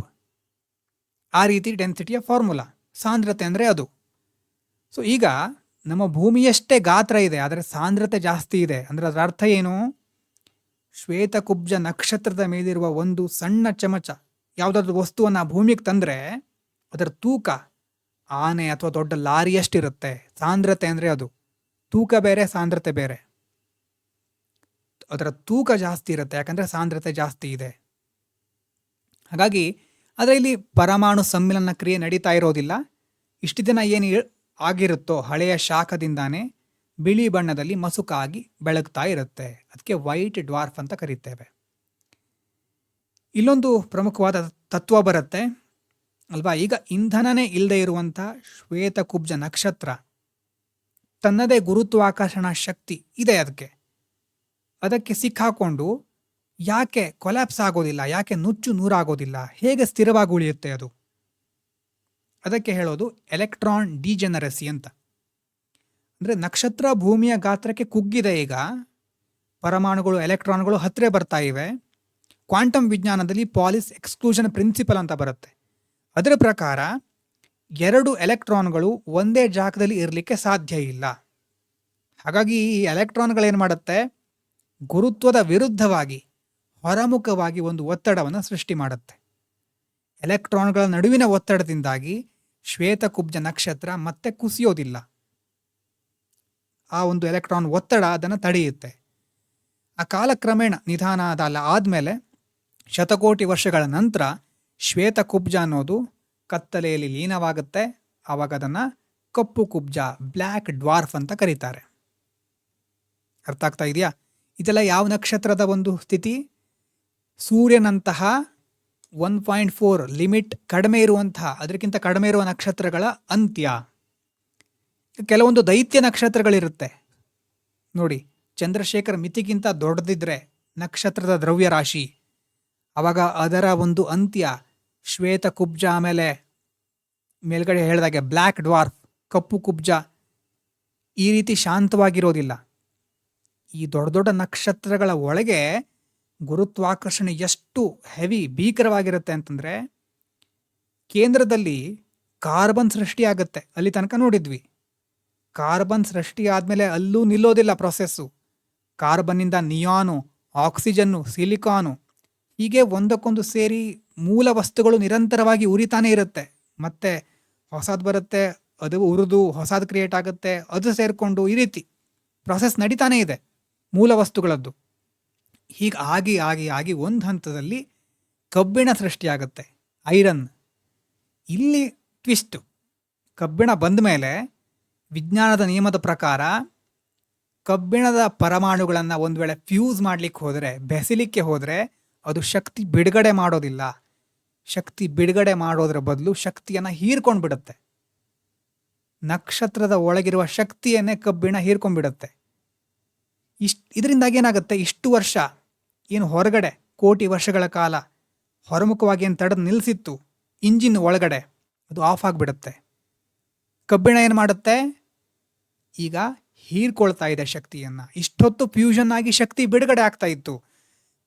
ಆ ರೀತಿ ಡೆನ್ಸಿಟಿಯ ಫಾರ್ಮುಲಾ, ಸಾಂದ್ರತೆ ಅಂದರೆ ಅದು. ಸೊ ಈಗ ನಮ್ಮ ಭೂಮಿಯಷ್ಟೇ ಗಾತ್ರ ಇದೆ, ಆದರೆ ಸಾಂದ್ರತೆ ಜಾಸ್ತಿ ಇದೆ. ಅಂದರೆ ಅದರ ಅರ್ಥ ಏನು? ಶ್ವೇತಕುಬ್ಜ ನಕ್ಷತ್ರದ ಮೇಲಿರುವ ಒಂದು ಸಣ್ಣ ಚಮಚ ಯಾವುದಾದ್ರೂ ವಸ್ತುವನ್ನು ಭೂಮಿಗೆ ತಂದರೆ ಅದರ ತೂಕ ಆನೆ ಅಥವಾ ದೊಡ್ಡ ಲಾರಿಯಷ್ಟಿರುತ್ತೆ. ಸಾಂದ್ರತೆ ಅಂದರೆ ಅದು. ತೂಕ ಬೇರೆ, ಸಾಂದ್ರತೆ ಬೇರೆ. ಅದರ ತೂಕ ಜಾಸ್ತಿ ಇರುತ್ತೆ, ಯಾಕಂದರೆ ಸಾಂದ್ರತೆ ಜಾಸ್ತಿ ಇದೆ. ಹಾಗಾಗಿ ಅದರಲ್ಲಿ ಪರಮಾಣು ಸಮ್ಮಿಲನ ಕ್ರಿಯೆ ನಡೀತಾ ಇರೋದಿಲ್ಲ. ಇಷ್ಟು ದಿನ ಏನು ಆಗಿರುತ್ತೋ ಹಳೆಯ ಶಾಖದಿಂದಾನೇ ಬಿಳಿ ಬಣ್ಣದಲ್ಲಿ ಮಸುಕಾಗಿ ಬೆಳಗ್ತಾ ಇರುತ್ತೆ. ಅದಕ್ಕೆ ವೈಟ್ ಡ್ವಾರ್ಫ್ ಅಂತ ಕರೀತೇವೆ. ಇಲ್ಲೊಂದು ಪ್ರಮುಖವಾದ ತತ್ವ ಬರುತ್ತೆ ಅಲ್ವಾ. ಈಗ ಇಂಧನನೇ ಇಲ್ಲದೆ ಇರುವಂಥ ಶ್ವೇತಕುಬ್ಜ ನಕ್ಷತ್ರ ತನ್ನದೇ ಗುರುತ್ವಾಕರ್ಷಣಾ ಶಕ್ತಿ ಇದೆ ಅದಕ್ಕೆ ಸಿಕ್ಕಾಕೊಂಡು ಯಾಕೆ ಕೊಲ್ಯಾಪ್ಸ್ ಆಗೋದಿಲ್ಲ, ಯಾಕೆ ನುಚ್ಚು ನೂರಾಗೋದಿಲ್ಲ, ಹೇಗೆ ಸ್ಥಿರವಾಗಿ ಉಳಿಯುತ್ತೆ ಅದು? ಅದಕ್ಕೆ ಹೇಳೋದು ಎಲೆಕ್ಟ್ರಾನ್ ಡಿಜೆನರಸಿ ಅಂತ. ಅಂದರೆ ನಕ್ಷತ್ರ ಭೂಮಿಯ ಗಾತ್ರಕ್ಕೆ ಕುಗ್ಗಿದೆ. ಈಗ ಪರಮಾಣುಗಳು, ಎಲೆಕ್ಟ್ರಾನ್ಗಳು ಹತ್ತಿರ ಬರ್ತಾ ಇವೆ. ಕ್ವಾಂಟಮ್ ವಿಜ್ಞಾನದಲ್ಲಿ ಪಾಲಿಸ್ ಎಕ್ಸ್ಕ್ಲೂಷನ್ ಪ್ರಿನ್ಸಿಪಲ್ ಅಂತ ಬರುತ್ತೆ. ಅದರ ಪ್ರಕಾರ 2 ಎಲೆಕ್ಟ್ರಾನ್ಗಳು ಒಂದೇ ಜಾಗದಲ್ಲಿ ಇರಲಿಕ್ಕೆ ಸಾಧ್ಯ ಇಲ್ಲ. ಹಾಗಾಗಿ ಈ ಎಲೆಕ್ಟ್ರಾನ್ಗಳೇನು ಮಾಡುತ್ತೆ, ಗುರುತ್ವದ ವಿರುದ್ಧವಾಗಿ ಹೊರಮುಖವಾಗಿ ಒಂದು ಒತ್ತಡವನ್ನು ಸೃಷ್ಟಿ ಮಾಡುತ್ತೆ. ಎಲೆಕ್ಟ್ರಾನ್ಗಳ ನಡುವಿನ ಒತ್ತಡದಿಂದಾಗಿ ಶ್ವೇತಕುಬ್ಜ ನಕ್ಷತ್ರ ಮತ್ತೆ ಕುಸಿಯೋದಿಲ್ಲ. ಆ ಒಂದು ಎಲೆಕ್ಟ್ರಾನ್ ಒತ್ತಡ ಅದನ್ನು ತಡೆಯುತ್ತೆ. ಆ ಕಾಲಕ್ರಮೇಣ ನಿಧಾನ ಆದಮೇಲೆ ಶತಕೋಟಿ ವರ್ಷಗಳ ನಂತರ ಶ್ವೇತಕುಬ್ಜ ಅನ್ನೋದು ಕತ್ತಲೆಯಲ್ಲಿ ಲೀನವಾಗುತ್ತೆ. ಆವಾಗ ಅದನ್ನು ಕಪ್ಪು ಕುಬ್ಜ, ಬ್ಲ್ಯಾಕ್ ಡ್ವಾರ್ಫ್ ಅಂತ ಕರೀತಾರೆ. ಅರ್ಥ ಆಗ್ತಾ ಇದೆಯಾ? ಇದೆಲ್ಲ ಯಾವ ನಕ್ಷತ್ರದ ಒಂದು ಸ್ಥಿತಿ? ಸೂರ್ಯನಂತಹ 1.4 ಲಿಮಿಟ್ ಕಡಿಮೆ ಇರುವಂತಹ, ಅದಕ್ಕಿಂತ ಕಡಿಮೆ ಇರುವ ನಕ್ಷತ್ರಗಳ ಅಂತ್ಯ. ಕೆಲವೊಂದು ದೈತ್ಯ ನಕ್ಷತ್ರಗಳಿರುತ್ತೆ ನೋಡಿ. ಚಂದ್ರಶೇಖರ್ ಮಿತಿಗಿಂತ ದೊಡ್ಡದಿದ್ರೆ ನಕ್ಷತ್ರದ ದ್ರವ್ಯರಾಶಿ, ಆವಾಗ ಅದರ ಒಂದು ಅಂತ್ಯ ಶ್ವೇತಕುಬ್ಜ, ಆಮೇಲೆ ಮೇಲ್ಗಡೆ ಹೇಳಿದಾಗೆ ಬ್ಲ್ಯಾಕ್ ಡ್ವಾರ್ಫ್, ಕಪ್ಪು ಕುಬ್ಜ. ಈ ರೀತಿ ಶಾಂತವಾಗಿರೋದಿಲ್ಲ. ಈ ದೊಡ್ಡ ದೊಡ್ಡ ನಕ್ಷತ್ರಗಳ ಒಳಗೆ ಗುರುತ್ವಾಕರ್ಷಣೆ ಎಷ್ಟು ಹೆವಿ, ಭೀಕರವಾಗಿರುತ್ತೆ ಅಂತಂದರೆ, ಕೇಂದ್ರದಲ್ಲಿ ಕಾರ್ಬನ್ ಸೃಷ್ಟಿಯಾಗುತ್ತೆ. ಅಲ್ಲಿ ತನಕ ನೋಡಿದ್ವಿ. ಕಾರ್ಬನ್ ಸೃಷ್ಟಿ ಆದಮೇಲೆ ಅಲ್ಲೂ ನಿಲ್ಲೋದಿಲ್ಲ ಪ್ರೊಸೆಸ್ಸು. ಕಾರ್ಬನ್ನಿಂದ ನಿಯಾನು, ಆಕ್ಸಿಜನ್ನು, ಸಿಲಿಕಾನು, ಹೀಗೆ ಒಂದಕ್ಕೊಂದು ಸೇರಿ ಮೂಲ ವಸ್ತುಗಳು ನಿರಂತರವಾಗಿ ಉರಿತಾನೆ ಇರುತ್ತೆ. ಮತ್ತೆ ಹೊಸದು ಬರುತ್ತೆ, ಅದು ಉರಿದು ಹೊಸದು ಕ್ರಿಯೇಟ್ ಆಗುತ್ತೆ, ಅದು ಸೇರಿಕೊಂಡು ಈ ರೀತಿ ಪ್ರೊಸೆಸ್ ನಡೀತಾನೆ ಇದೆ ಮೂಲ ವಸ್ತುಗಳದ್ದು. ಹೀಗೆ ಆಗಿ ಆಗಿ ಆಗಿ ಒಂದು ಹಂತದಲ್ಲಿ ಕಬ್ಬಿಣ ಸೃಷ್ಟಿಯಾಗುತ್ತೆ, ಐರನ್. ಇಲ್ಲಿ ಟ್ವಿಸ್ಟು. ಕಬ್ಬಿಣ ಬಂದ ಮೇಲೆ ವಿಜ್ಞಾನದ ನಿಯಮದ ಪ್ರಕಾರ ಕಬ್ಬಿಣದ ಪರಮಾಣುಗಳನ್ನು ಒಂದು ವೇಳೆ ಫ್ಯೂಸ್ ಮಾಡಲಿಕ್ಕೆ ಹೋದರೆ, ಬೆಸಿಲಿಕ್ಕೆ ಹೋದರೆ, ಅದು ಶಕ್ತಿ ಬಿಡುಗಡೆ ಮಾಡೋದಿಲ್ಲ. ಶಕ್ತಿ ಬಿಡುಗಡೆ ಮಾಡೋದ್ರ ಬದಲು ಶಕ್ತಿಯನ್ನು ಹೀರ್ಕೊಂಡು ಬಿಡುತ್ತೆ. ನಕ್ಷತ್ರದ ಒಳಗಿರುವ ಶಕ್ತಿಯನ್ನೇ ಕಬ್ಬಿಣ ಹೀರ್ಕೊಂಡ್ಬಿಡುತ್ತೆ. ಇದರಿಂದಾಗಿ ಏನಾಗುತ್ತೆ, ಇಷ್ಟು ವರ್ಷ ಏನು ಹೊರಗಡೆ ಕೋಟಿ ವರ್ಷಗಳ ಕಾಲ ಹೊರಮುಖವಾಗಿ ಏನು ತಡೆದು ನಿಲ್ಲಿಸಿತ್ತು ಇಂಜಿನ್ ಒಳಗಡೆ, ಅದು ಆಫ್ ಆಗಿಬಿಡುತ್ತೆ. ಕಬ್ಬಿಣ ಏನು ಮಾಡುತ್ತೆ, ಈಗ ಹೀರ್ಕೊಳ್ತಾ ಇದೆ ಶಕ್ತಿಯನ್ನು. ಇಷ್ಟೊತ್ತು ಫ್ಯೂಷನ್ ಆಗಿ ಶಕ್ತಿ ಬಿಡುಗಡೆ ಆಗ್ತಾ ಇತ್ತು,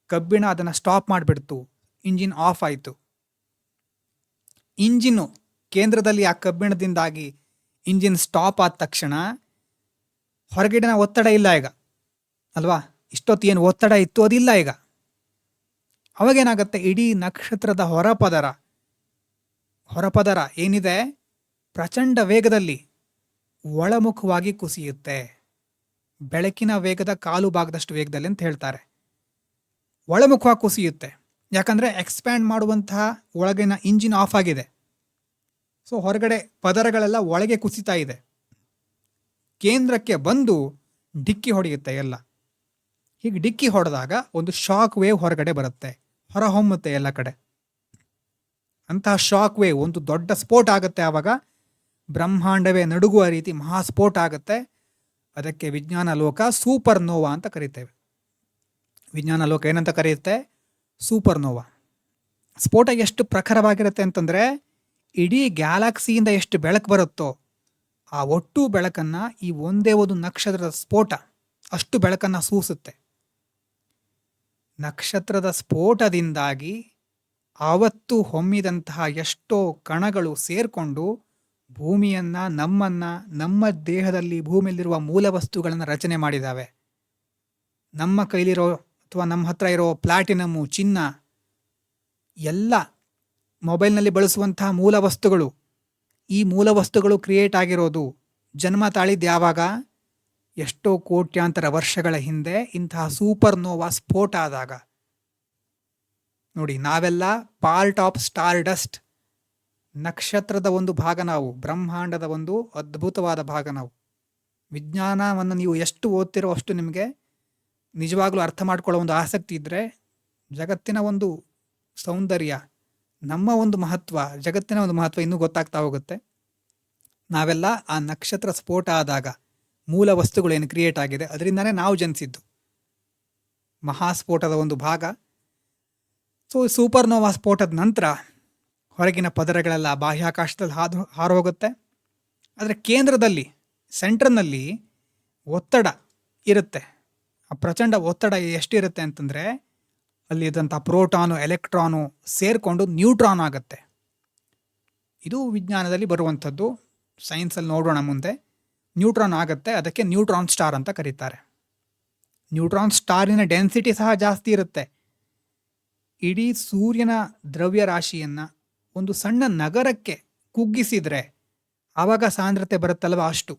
ಕಬ್ಬಿಣ ಅದನ್ನು ಸ್ಟಾಪ್ ಮಾಡಿಬಿಡ್ತು, ಇಂಜಿನ್ ಆಫ್ ಆಯಿತು. ಇಂಜಿನ್ನು ಕೇಂದ್ರದಲ್ಲಿ ಆ ಕಬ್ಬಿಣದಿಂದಾಗಿ ಇಂಜಿನ್ ಸ್ಟಾಪ್ ಆದ ತಕ್ಷಣ ಹೊರಗಡೆನ ಒತ್ತಡ ಇಲ್ಲ ಈಗ ಅಲ್ವಾ. ಇಷ್ಟೊತ್ತು ಏನು ಒತ್ತಡ ಇತ್ತು ಅದಿಲ್ಲ ಈಗ. ಅವಾಗೇನಾಗುತ್ತೆ, ಇಡೀ ನಕ್ಷತ್ರದ ಹೊರಪದರ ಏನಿದೆ ಪ್ರಚಂಡ ವೇಗದಲ್ಲಿ ಒಳಮುಖವಾಗಿ ಕುಸಿಯುತ್ತೆ. ಬೆಳಕಿನ ವೇಗದ 1/4 ಭಾಗದಷ್ಟು ವೇಗದಲ್ಲಿ ಅಂತ ಹೇಳ್ತಾರೆ. ಒಳಮುಖವಾಗಿ ಕುಸಿಯುತ್ತೆ. ಯಾಕಂದರೆ ಎಕ್ಸ್ಪ್ಯಾಂಡ್ ಮಾಡುವಂತಹ ಒಳಗಿನ ಇಂಜಿನ್ ಆಫ್ ಆಗಿದೆ. ಸೊ ಹೊರಗಡೆ ಪದರಗಳೆಲ್ಲ ಒಳಗೆ ಕುಸಿತಾ ಇದೆ. ಕೇಂದ್ರಕ್ಕೆ ಬಂದು ಡಿಕ್ಕಿ ಹೊಡೆಯುತ್ತೆ ಎಲ್ಲ. ಹೀಗೆ ಡಿಕ್ಕಿ ಹೊಡೆದಾಗ ಒಂದು ಶಾಕ್ ವೇವ್ ಹೊರಗಡೆ ಬರುತ್ತೆ, ಹೊರಹೊಮ್ಮುತ್ತೆ ಎಲ್ಲ ಕಡೆ. ಅಂತಹ ಶಾಕ್ ವೇವ್ ಒಂದು ದೊಡ್ಡ ಸ್ಫೋಟ ಆಗುತ್ತೆ. ಆವಾಗ ಬ್ರಹ್ಮಾಂಡವೇ ನಡುಗುವ ರೀತಿ ಮಹಾಸ್ಫೋಟ ಆಗುತ್ತೆ. ಅದಕ್ಕೆ ವಿಜ್ಞಾನ ಲೋಕ ಸೂಪರ್ ನೋವಾ ಅಂತ ಕರೀತೇವೆ. ವಿಜ್ಞಾನ ಲೋಕ ಏನಂತ ಕರೆಯುತ್ತೆ, ಸೂಪರ್ ನೋವಾ. ಸ್ಫೋಟ ಎಷ್ಟು ಪ್ರಖರವಾಗಿರುತ್ತೆ ಅಂತಂದರೆ, ಇಡೀ ಗ್ಯಾಲಕ್ಸಿಯಿಂದ ಎಷ್ಟು ಬೆಳಕು ಬರುತ್ತೋ ಆ ಒಟ್ಟು ಬೆಳಕನ್ನು ಈ ಒಂದೇ ಒಂದು ನಕ್ಷತ್ರದ ಸ್ಫೋಟ ಅಷ್ಟು ಬೆಳಕನ್ನು ಸೂಸುತ್ತೆ. ನಕ್ಷತ್ರದ ಸ್ಫೋಟದಿಂದಾಗಿ ಆವತ್ತು ಹೊಮ್ಮಿದಂತಹ ಎಷ್ಟೋ ಕಣಗಳು ಸೇರಿಕೊಂಡು ಭೂಮಿಯನ್ನು, ನಮ್ಮನ್ನು, ನಮ್ಮ ದೇಹದಲ್ಲಿ ಭೂಮಿಯಲ್ಲಿರುವ ಮೂಲ ವಸ್ತುಗಳನ್ನು ರಚನೆ ಮಾಡಿದ್ದಾವೆ. ನಮ್ಮ ಕೈಲಿರೋ ಅಥವಾ ನಮ್ಮ ಹತ್ರ ಇರೋ ಪ್ಲಾಟಿನಮ್ಮು, ಚಿನ್ನ, ಎಲ್ಲ ಮೊಬೈಲ್ನಲ್ಲಿ ಬಳಸುವಂತಹ ಮೂಲ ವಸ್ತುಗಳು. ಈ ಮೂಲ ವಸ್ತುಗಳು ಕ್ರಿಯೇಟ್ ಆಗಿರೋದು, ಜನ್ಮ ತಾಳಿದ್ದು ಯಾವಾಗ, ಎಷ್ಟೋ ಕೋಟ್ಯಾಂತರ ವರ್ಷಗಳ ಹಿಂದೆ ಇಂತಹ ಸೂಪರ್ನೋವಾ ಸ್ಫೋಟ ಆದಾಗ ನೋಡಿ, ನಾವೆಲ್ಲ ಪಾರ್ಟ್ ಆಫ್ ಸ್ಟಾರ್ ಡಸ್ಟ್, ನಕ್ಷತ್ರದ ಒಂದು ಭಾಗ ನಾವು, ಬ್ರಹ್ಮಾಂಡದ ಒಂದು ಅದ್ಭುತವಾದ ಭಾಗ ನಾವು. ವಿಜ್ಞಾನವನ್ನು ನೀವು ಎಷ್ಟು ಓದ್ತಿರೋ ಅಷ್ಟು ನಿಮಗೆ ನಿಜವಾಗ್ಲೂ ಅರ್ಥ ಮಾಡ್ಕೊಳ್ಳೋ ಒಂದು ಆಸಕ್ತಿ ಇದ್ದರೆ ಜಗತ್ತಿನ ಒಂದು ಸೌಂದರ್ಯ, ನಮ್ಮ ಒಂದು ಮಹತ್ವ, ಜಗತ್ತಿನ ಒಂದು ಮಹತ್ವ ಇನ್ನೂ ಗೊತ್ತಾಗ್ತಾ ಹೋಗುತ್ತೆ. ನಾವೆಲ್ಲ ಆ ನಕ್ಷತ್ರ ಸ್ಫೋಟ ಆದಾಗ ಮೂಲ ವಸ್ತುಗಳೇನು ಕ್ರಿಯೇಟ್ ಆಗಿದೆ ಅದರಿಂದನೇ ನಾವು ಜನಿಸಿದ್ದು, ಮಹಾಸ್ಫೋಟದ ಒಂದು ಭಾಗ. ಸೊ ಸೂಪರ್ನೋವಾ ಸ್ಫೋಟದ ನಂತರ ಹೊರಗಿನ ಪದರಗಳೆಲ್ಲ ಬಾಹ್ಯಾಕಾಶದಲ್ಲಿ ಹಾರು ಹೋಗುತ್ತೆ. ಆದರೆ ಕೇಂದ್ರದಲ್ಲಿ, ಸೆಂಟ್ರ್ನಲ್ಲಿ ಒತ್ತಡ ಇರುತ್ತೆ. ಆ ಪ್ರಚಂಡ ಒತ್ತಡ ಎಷ್ಟಿರುತ್ತೆ ಅಂತಂದರೆ ಅಲ್ಲಿದ್ದಂಥ ಪ್ರೋಟಾನು, ಎಲೆಕ್ಟ್ರಾನು ಸೇರಿಕೊಂಡು ನ್ಯೂಟ್ರಾನ್ ಆಗುತ್ತೆ. ಇದು ವಿಜ್ಞಾನದಲ್ಲಿ ಬರುವಂಥದ್ದು, ಸೈನ್ಸಲ್ಲಿ ನೋಡೋಣ ಮುಂದೆ. ನ್ಯೂಟ್ರಾನ್ ಆಗುತ್ತೆ, ಅದಕ್ಕೆ ನ್ಯೂಟ್ರಾನ್ ಸ್ಟಾರ್ ಅಂತ ಕರೀತಾರೆ. ನ್ಯೂಟ್ರಾನ್ ಸ್ಟಾರಿನ ಡೆನ್ಸಿಟಿ ಸಹ ಜಾಸ್ತಿ ಇರುತ್ತೆ. ಇಡೀ ಸೂರ್ಯನ ದ್ರವ್ಯರಾಶಿಯನ್ನು ಒಂದು ಸಣ್ಣ ನಗರಕ್ಕೆ ಕುಗ್ಗಿಸಿದರೆ ಆವಾಗ ಸಾಂದ್ರತೆ ಬರುತ್ತಲ್ವ ಅಷ್ಟು.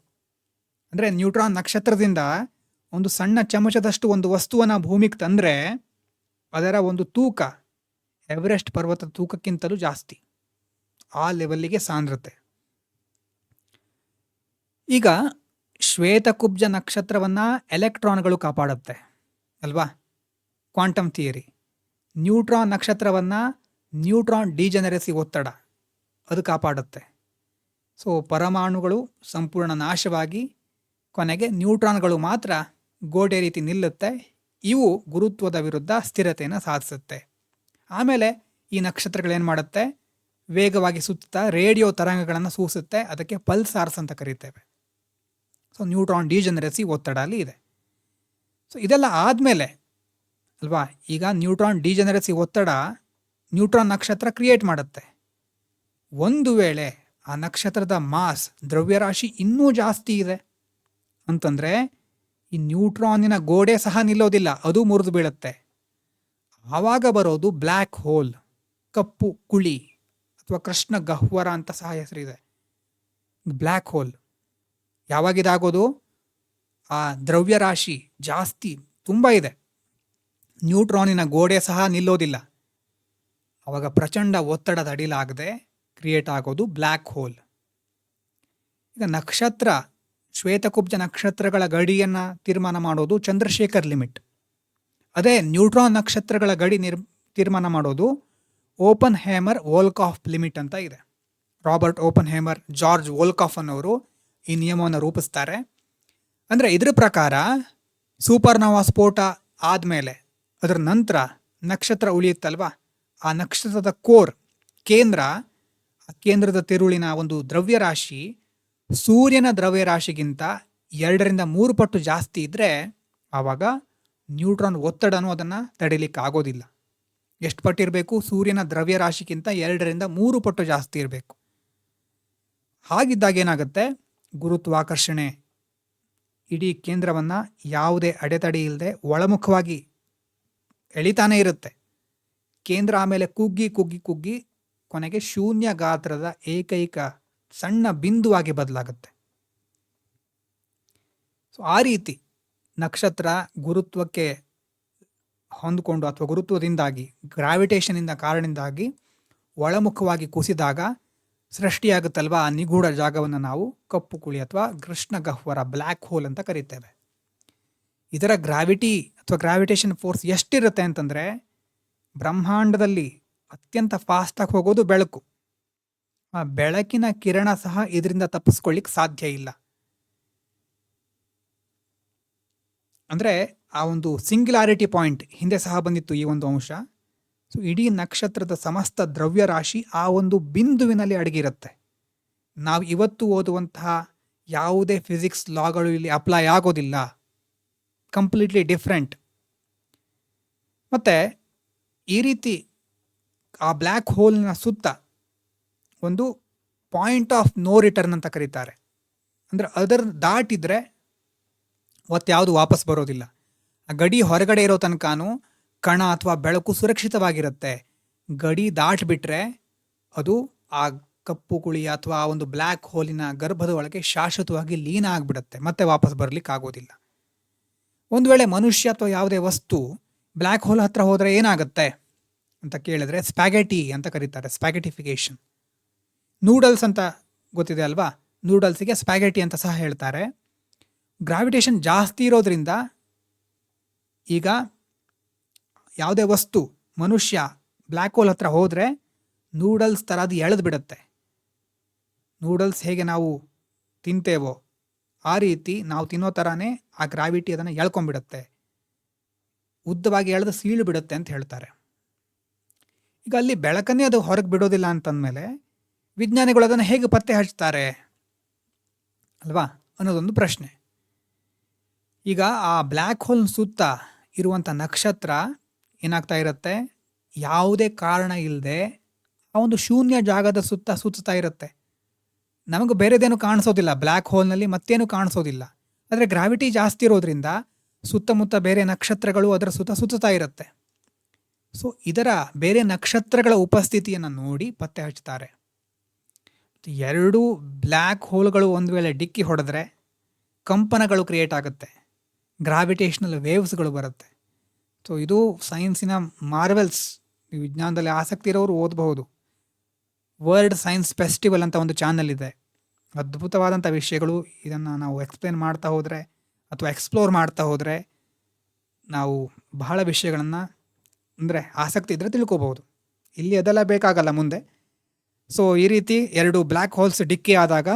ಅಂದರೆ ನ್ಯೂಟ್ರಾನ್ ನಕ್ಷತ್ರದಿಂದ ಒಂದು ಸಣ್ಣ ಚಮಚದಷ್ಟು ಒಂದು ವಸ್ತುವನ್ನು ಭೂಮಿಗೆ ತಂದರೆ ಅದರ ಒಂದು ತೂಕ ಎವರೆಸ್ಟ್ ಪರ್ವತದ ತೂಕಕ್ಕಿಂತಲೂ ಜಾಸ್ತಿ, ಆ ಲೆವೆಲ್ಲಿಗೆ ಸಾಂದ್ರತೆ. ಈಗ ಶ್ವೇತಕುಬ್ಜ ನಕ್ಷತ್ರವನ್ನು ಎಲೆಕ್ಟ್ರಾನ್ಗಳು ಕಾಪಾಡುತ್ತೆ ಅಲ್ವಾ, ಕ್ವಾಂಟಮ್ ಥಿಯರಿ. ನ್ಯೂಟ್ರಾನ್ ನಕ್ಷತ್ರವನ್ನು ನ್ಯೂಟ್ರಾನ್ ಡಿಜೆನರೆಸಿ ಒತ್ತಡ ಅದು ಕಾಪಾಡುತ್ತೆ. ಸೊ ಪರಮಾಣುಗಳು ಸಂಪೂರ್ಣ ನಾಶವಾಗಿ ಕೊನೆಗೆ ನ್ಯೂಟ್ರಾನ್ಗಳು ಮಾತ್ರ ಗೋಡೆ ರೀತಿ ನಿಲ್ಲುತ್ತೆ. ಇವು ಗುರುತ್ವದ ವಿರುದ್ಧ ಸ್ಥಿರತೆಯನ್ನು ಸಾಧಿಸುತ್ತೆ. ಆಮೇಲೆ ಈ ನಕ್ಷತ್ರಗಳೇನು ಮಾಡುತ್ತೆ, ವೇಗವಾಗಿ ಸುತ್ತಾ ರೇಡಿಯೋ ತರಂಗಗಳನ್ನು ಸೂಸುತ್ತೆ. ಅದಕ್ಕೆ ಪಲ್ಸಾರ್ಸ್ ಅಂತ ಕರೀತೇವೆ. ಸೊ ನ್ಯೂಟ್ರಾನ್ ಡಿಜೆನರೆಸಿ ಒತ್ತಡ ಅಲ್ಲಿ ಇದೆ. ಸೊ ಇದೆಲ್ಲ ಆದಮೇಲೆ ಅಲ್ವಾ, ಈಗ ನ್ಯೂಟ್ರಾನ್ ಡಿಜೆನರೆಸಿ ಒತ್ತಡ ನ್ಯೂಟ್ರಾನ್ ನಕ್ಷತ್ರ ಕ್ರಿಯೇಟ್ ಮಾಡುತ್ತೆ. ಒಂದು ವೇಳೆ ಆ ನಕ್ಷತ್ರದ ಮಾಸ್, ದ್ರವ್ಯರಾಶಿ ಇನ್ನೂ ಜಾಸ್ತಿ ಇದೆ ಅಂತಂದರೆ ಈ ನ್ಯೂಟ್ರಾನಿನ ಗೋಡೆ ಸಹ ನಿಲ್ಲೋದಿಲ್ಲ, ಅದು ಮುರಿದು ಬೀಳುತ್ತೆ. ಆವಾಗ ಬರೋದು ಬ್ಲ್ಯಾಕ್ ಹೋಲ್, ಕಪ್ಪು ಕುಳಿ ಅಥವಾ ಕೃಷ್ಣ ಗಹ್ವರ ಅಂತ ಸಹ ಹೆಸರಿದೆ. ಬ್ಲ್ಯಾಕ್ ಹೋಲ್ ಯಾವಾಗಿದಾಗೋದು, ಆ ದ್ರವ್ಯರಾಶಿ ಜಾಸ್ತಿ ತುಂಬ ಇದೆ, ನ್ಯೂಟ್ರಾನಿನ ಗೋಡೆ ಸಹ ನಿಲ್ಲೋದಿಲ್ಲ. ಆವಾಗ ಪ್ರಚಂಡ ಒತ್ತಡದ ಅಡಿಲಾಗದೆ ಕ್ರಿಯೇಟ್ ಆಗೋದು ಬ್ಲ್ಯಾಕ್ ಹೋಲ್. ಈಗ ನಕ್ಷತ್ರ, ಶ್ವೇತಕುಬ್ಜ ನಕ್ಷತ್ರಗಳ ಗಡಿಯನ್ನು ತೀರ್ಮಾನ ಮಾಡೋದು ಚಂದ್ರಶೇಖರ್ ಲಿಮಿಟ್. ಅದೇ ನ್ಯೂಟ್ರಾನ್ ನಕ್ಷತ್ರಗಳ ಗಡಿ ತೀರ್ಮಾನ ಮಾಡೋದು ಓಪನ್ ಹೇಮರ್ ವೋಲ್ಕಾಫ್ ಲಿಮಿಟ್ ಅಂತ ಇದೆ. ರಾಬರ್ಟ್ ಓಪನ್ ಹೇಮರ್, ಜಾರ್ಜ್ ವೋಲ್ಕಾಫ್ ಅನ್ನೋರು ಈ ನಿಯಮವನ್ನು ರೂಪಿಸ್ತಾರೆ. ಅಂದರೆ ಇದರ ಪ್ರಕಾರ ಸೂಪರ್ನೋವಾ ಸ್ಫೋಟ ಆದಮೇಲೆ ಅದರ ನಂತರ ನಕ್ಷತ್ರ ಉಳಿಯುತ್ತಲ್ವ, ಆ ನಕ್ಷತ್ರದ ಕೋರ್, ಕೇಂದ್ರ, ಆ ಕೇಂದ್ರದ ತಿರುಳಿನ ಒಂದು ದ್ರವ್ಯರಾಶಿ ಸೂರ್ಯನ ದ್ರವ್ಯರಾಶಿಗಿಂತ 2-3 ಪಟ್ಟು ಜಾಸ್ತಿ ಇದ್ದರೆ ಆವಾಗ ನ್ಯೂಟ್ರಾನ್ ಒತ್ತಡನೂ ಅದನ್ನು ತಡಿಲಿಕ್ಕೆ ಆಗೋದಿಲ್ಲ. ಎಷ್ಟು ಪಟ್ಟು ಇರಬೇಕು, ಸೂರ್ಯನ ದ್ರವ್ಯರಾಶಿಗಿಂತ 2-3 ಪಟ್ಟು ಜಾಸ್ತಿ ಇರಬೇಕು. ಹಾಗಿದ್ದಾಗ ಏನಾಗುತ್ತೆ, ಗುರುತ್ವಾಕರ್ಷಣೆ ಇಡೀ ಕೇಂದ್ರವನ್ನು ಯಾವುದೇ ಅಡೆತಡೆ ಇಲ್ಲದೆ ಒಳಮುಖವಾಗಿ ಎಳಿತಾನೇ ಇರುತ್ತೆ. ಕೇಂದ್ರ ಆಮೇಲೆ ಕುಗ್ಗಿ ಕುಗ್ಗಿ ಕುಗ್ಗಿ ಕೊನೆಗೆ ಶೂನ್ಯ ಗಾತ್ರದ ಏಕೈಕ ಸಣ್ಣ ಬಿಂದುವಾಗಿ ಬದಲಾಗುತ್ತೆ. ಸೊ ಆ ರೀತಿ ನಕ್ಷತ್ರ ಗುರುತ್ವಕ್ಕೆ ಹೊಂದಿಕೊಂಡು ಅಥವಾ ಗುರುತ್ವದಿಂದಾಗಿ, ಗ್ರಾವಿಟೇಷನಿಂದ ಕಾರಣದಿಂದಾಗಿ ಒಳಮುಖವಾಗಿ ಕುಸಿದಾಗ ಸೃಷ್ಟಿಯಾಗುತ್ತಲ್ವ ಆ ನಿಗೂಢ ಜಾಗವನ್ನು ನಾವು ಕಪ್ಪು ಕುಳಿ ಅಥವಾ ಕೃಷ್ಣ ಗಹ್ವರ, ಬ್ಲ್ಯಾಕ್ ಹೋಲ್ ಅಂತ ಕರಿತೇವೆ. ಇದರ ಗ್ರಾವಿಟಿ ಅಥವಾ ಗ್ರಾವಿಟೇಷನ್ ಫೋರ್ಸ್ ಎಷ್ಟಿರುತ್ತೆ ಅಂತಂದರೆ, ಬ್ರಹ್ಮಾಂಡದಲ್ಲಿ ಅತ್ಯಂತ ಫಾಸ್ಟಾಗಿ ಹೋಗೋದು ಬೆಳಕು. ಆ ಬೆಳಕಿನ ಕಿರಣ ಸಹ ಇದರಿಂದ ತಪ್ಪಿಸ್ಕೊಳ್ಳಿಕ್ಕೆ ಸಾಧ್ಯ ಇಲ್ಲ. ಅಂದರೆ ಆ ಒಂದು ಸಿಂಗ್ಯುಲಾರಿಟಿ ಪಾಯಿಂಟ್ ಹಿಂದೆ ಸಹ ಬಂದಿತ್ತು ಈ ಒಂದು ಅಂಶ. ಸೊ ಇಡೀ ನಕ್ಷತ್ರದ ಸಮಸ್ತ ದ್ರವ್ಯರಾಶಿ ಆ ಒಂದು ಬಿಂದುವಿನಲ್ಲಿ ಅಡಗಿರುತ್ತೆ. ನಾವು ಇವತ್ತು ಓದುವಂತಹ ಯಾವುದೇ ಫಿಸಿಕ್ಸ್ ಲಾಗಳು ಇಲ್ಲಿ ಅಪ್ಲೈ ಆಗೋದಿಲ್ಲ, ಕಂಪ್ಲೀಟ್ಲಿ ಡಿಫ್ರೆಂಟ್. ಮತ್ತು ಈ ರೀತಿ ಆ ಬ್ಲ್ಯಾಕ್ ಹೋಲ್ನ ಸುತ್ತ ಒಂದು ಪಾಯಿಂಟ್ ಆಫ್ ನೋ ರಿಟರ್ನ್ ಅಂತ ಕರೀತಾರೆ. ಅಂದರೆ ಅದರ ದಾಟಿದರೆ ಯಾವುದು ವಾಪಸ್ ಬರೋದಿಲ್ಲ. ಆ ಗಡಿ ಹೊರಗಡೆ ಇರೋ ತನಕನೂ ಕಣ ಅಥವಾ ಬೆಳಕು ಸುರಕ್ಷಿತವಾಗಿರುತ್ತೆ. ಗಡಿ ದಾಟಿಬಿಟ್ರೆ ಅದು ಆ ಕಪ್ಪು ಕುಳಿ ಅಥವಾ ಆ ಒಂದು ಬ್ಲ್ಯಾಕ್ ಹೋಲಿನ ಗರ್ಭದ ಒಳಗೆ ಶಾಶ್ವತವಾಗಿ ಲೀನ ಆಗಿಬಿಡುತ್ತೆ, ಮತ್ತೆ ವಾಪಸ್ ಬರ್ಲಿಕ್ಕೆ ಆಗೋದಿಲ್ಲ. ಒಂದು ವೇಳೆ ಮನುಷ್ಯ ಅಥವಾ ಯಾವುದೇ ವಸ್ತು ಬ್ಲ್ಯಾಕ್ ಹೋಲ್ ಹತ್ರ ಹೋದರೆ ಏನಾಗುತ್ತೆ ಅಂತ ಕೇಳಿದ್ರೆ ಸ್ಪ್ಯಾಗೆಟಿ ಅಂತ ಕರೀತಾರೆ, ಸ್ಪ್ಯಾಗೆಟಿಫಿಕೇಶನ್. ನೂಡಲ್ಸ್ ಅಂತ ಗೊತ್ತಿದೆ ಅಲ್ವಾ, ನೂಡಲ್ಸಿಗೆ ಸ್ಪ್ಯಾಗೆಟಿ ಅಂತ ಸಹ ಹೇಳ್ತಾರೆ. ಗ್ರಾವಿಟೇಷನ್ ಜಾಸ್ತಿ ಇರೋದ್ರಿಂದ ಈಗ ಯಾವುದೇ ವಸ್ತು ಮನುಷ್ಯ ಬ್ಲ್ಯಾಕ್ ಹೋಲ್ ಹತ್ರ ಹೋದರೆ ನೂಡಲ್ಸ್ ಥರ ಅದು ಎಳೆದು ಬಿಡುತ್ತೆ. ನೂಡಲ್ಸ್ ಹೇಗೆ ನಾವು ತಿಂತೇವೋ ಆ ರೀತಿ ನಾವು ತಿನ್ನೋ ಥರನೇ ಆ ಗ್ರಾವಿಟಿ ಅದನ್ನು ಎಳ್ಕೊಂಡ್ಬಿಡುತ್ತೆ, ಉದ್ದವಾಗಿ ಎಳೆದು ಸೀಳು ಬಿಡುತ್ತೆ ಅಂತ ಹೇಳ್ತಾರೆ. ಈಗ ಅಲ್ಲಿ ಬೆಳಕನ್ನೇ ಅದು ಹೊರಗೆ ಬಿಡೋದಿಲ್ಲ ಅಂತಂದಮೇಲೆ ವಿಜ್ಞಾನಿಗಳು ಅದನ್ನು ಹೇಗೆ ಪತ್ತೆ ಹಚ್ತಾರೆ ಅಲ್ವಾ ಅನ್ನೋದೊಂದು ಪ್ರಶ್ನೆ. ಈಗ ಆ ಬ್ಲ್ಯಾಕ್ ಹೋಲ್ ಸುತ್ತ ಇರುವಂಥ ನಕ್ಷತ್ರ ಏನಾಗ್ತಾ ಇರುತ್ತೆ, ಯಾವುದೇ ಕಾರಣ ಇಲ್ಲದೆ ಆ ಒಂದು ಶೂನ್ಯ ಜಾಗದ ಸುತ್ತ ಸುತ್ತಾ ಇರುತ್ತೆ. ನಮಗೆ ಬೇರೆದೇನು ಕಾಣಿಸೋದಿಲ್ಲ, ಬ್ಲ್ಯಾಕ್ ಹೋಲ್ನಲ್ಲಿ ಮತ್ತೇನು ಕಾಣಿಸೋದಿಲ್ಲ. ಆದರೆ ಗ್ರಾವಿಟಿ ಜಾಸ್ತಿ ಇರೋದ್ರಿಂದ ಸುತ್ತಮುತ್ತ ಬೇರೆ ನಕ್ಷತ್ರಗಳು ಅದರ ಸುತ್ತ ಸುತ್ತಾ ಇರುತ್ತೆ. ಸೊ ಇದರ ಬೇರೆ ನಕ್ಷತ್ರಗಳ ಉಪಸ್ಥಿತಿಯನ್ನು ನೋಡಿ ಪತ್ತೆ ಹಚ್ತಾರೆ. ಎರಡು ಬ್ಲ್ಯಾಕ್ ಹೋಲ್ಗಳು ಒಂದು ವೇಳೆ ಡಿಕ್ಕಿ ಹೊಡೆದ್ರೆ ಕಂಪನಗಳು ಕ್ರಿಯೇಟ್ ಆಗುತ್ತೆ, ಗ್ರಾವಿಟೇಷನಲ್ ವೇವ್ಸ್ಗಳು ಬರುತ್ತೆ. ಸೊ ಇದು ಸೈನ್ಸಿನ ಮಾರ್ವೆಲ್ಸ್. ವಿಜ್ಞಾನದಲ್ಲಿ ಆಸಕ್ತಿ ಇರೋರು ಓದಬಹುದು. ವರ್ಲ್ಡ್ ಸೈನ್ಸ್ ಫೆಸ್ಟಿವಲ್ ಅಂತ ಒಂದು ಚಾನಲ್ ಇದೆ, ಅದ್ಭುತವಾದಂಥ ವಿಷಯಗಳು. ಇದನ್ನು ನಾವು ಎಕ್ಸ್ಪ್ಲೇನ್ ಮಾಡ್ತಾ ಹೋದರೆ ಅಥವಾ ಎಕ್ಸ್ಪ್ಲೋರ್ ಮಾಡ್ತಾ ಹೋದರೆ ನಾವು ಬಹಳ ವಿಷಯಗಳನ್ನು ಅಂದರೆ ಆಸಕ್ತಿ ಇದ್ದರೆ ತಿಳ್ಕೊಬಹುದು. ಇಲ್ಲಿ ಅದೆಲ್ಲ ಬೇಕಾಗಲ್ಲ ಮುಂದೆ. ಸೊ ಈ ರೀತಿ ಎರಡು ಬ್ಲ್ಯಾಕ್ ಹೋಲ್ಸ್ ಡಿಕ್ಕಿ ಆದಾಗ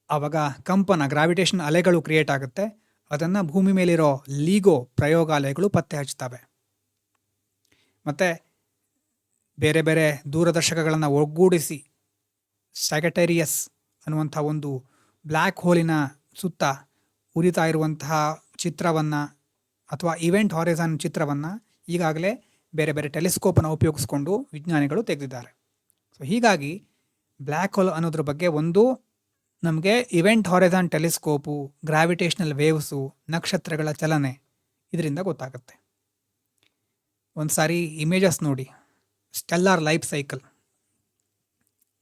ಆವಾಗ ಕಂಪನ ಗ್ರಾವಿಟೇಷನ್ ಅಲೆಗಳು ಕ್ರಿಯೇಟ್ ಆಗುತ್ತೆ. ಅದನ್ನು ಭೂಮಿ ಮೇಲಿರೋ ಲೀಗೋ ಪ್ರಯೋಗಾಲಯಗಳು ಪತ್ತೆ ಹಚ್ತವೆ. ಮತ್ತು ಬೇರೆ ಬೇರೆ ದೂರದರ್ಶಕಗಳನ್ನು ಒಗ್ಗೂಡಿಸಿ ಸ್ಯಾಗಟೇರಿಯಸ್ ಅನ್ನುವಂಥ ಒಂದು ಬ್ಲ್ಯಾಕ್ ಹೋಲಿನ ಸುತ್ತ ಉರಿತಾ ಇರುವಂತಹ ಚಿತ್ರವನ್ನು ಅಥವಾ ಇವೆಂಟ್ ಹಾರಿಝಾನ್ ಚಿತ್ರವನ್ನು ಈಗಾಗಲೇ ಬೇರೆ ಬೇರೆ ಟೆಲಿಸ್ಕೋಪನ್ನು ಉಪಯೋಗಿಸ್ಕೊಂಡು ವಿಜ್ಞಾನಿಗಳು ತೆಗೆದಿದ್ದಾರೆ. ಸೊ ಹೀಗಾಗಿ ಬ್ಲ್ಯಾಕ್ ಹೋಲ್ ಅನ್ನೋದ್ರ ಬಗ್ಗೆ ಒಂದು ನಮಗೆ event horizon telescope, gravitational waves, ನಕ್ಷತ್ರಗಳ ಚಲನೆ ಇದರಿಂದ ಗೊತ್ತಾಗುತ್ತೆ. ಒಂದು ಸಾರಿ ಇಮೇಜಸ್ ನೋಡಿ. Stellar life cycle.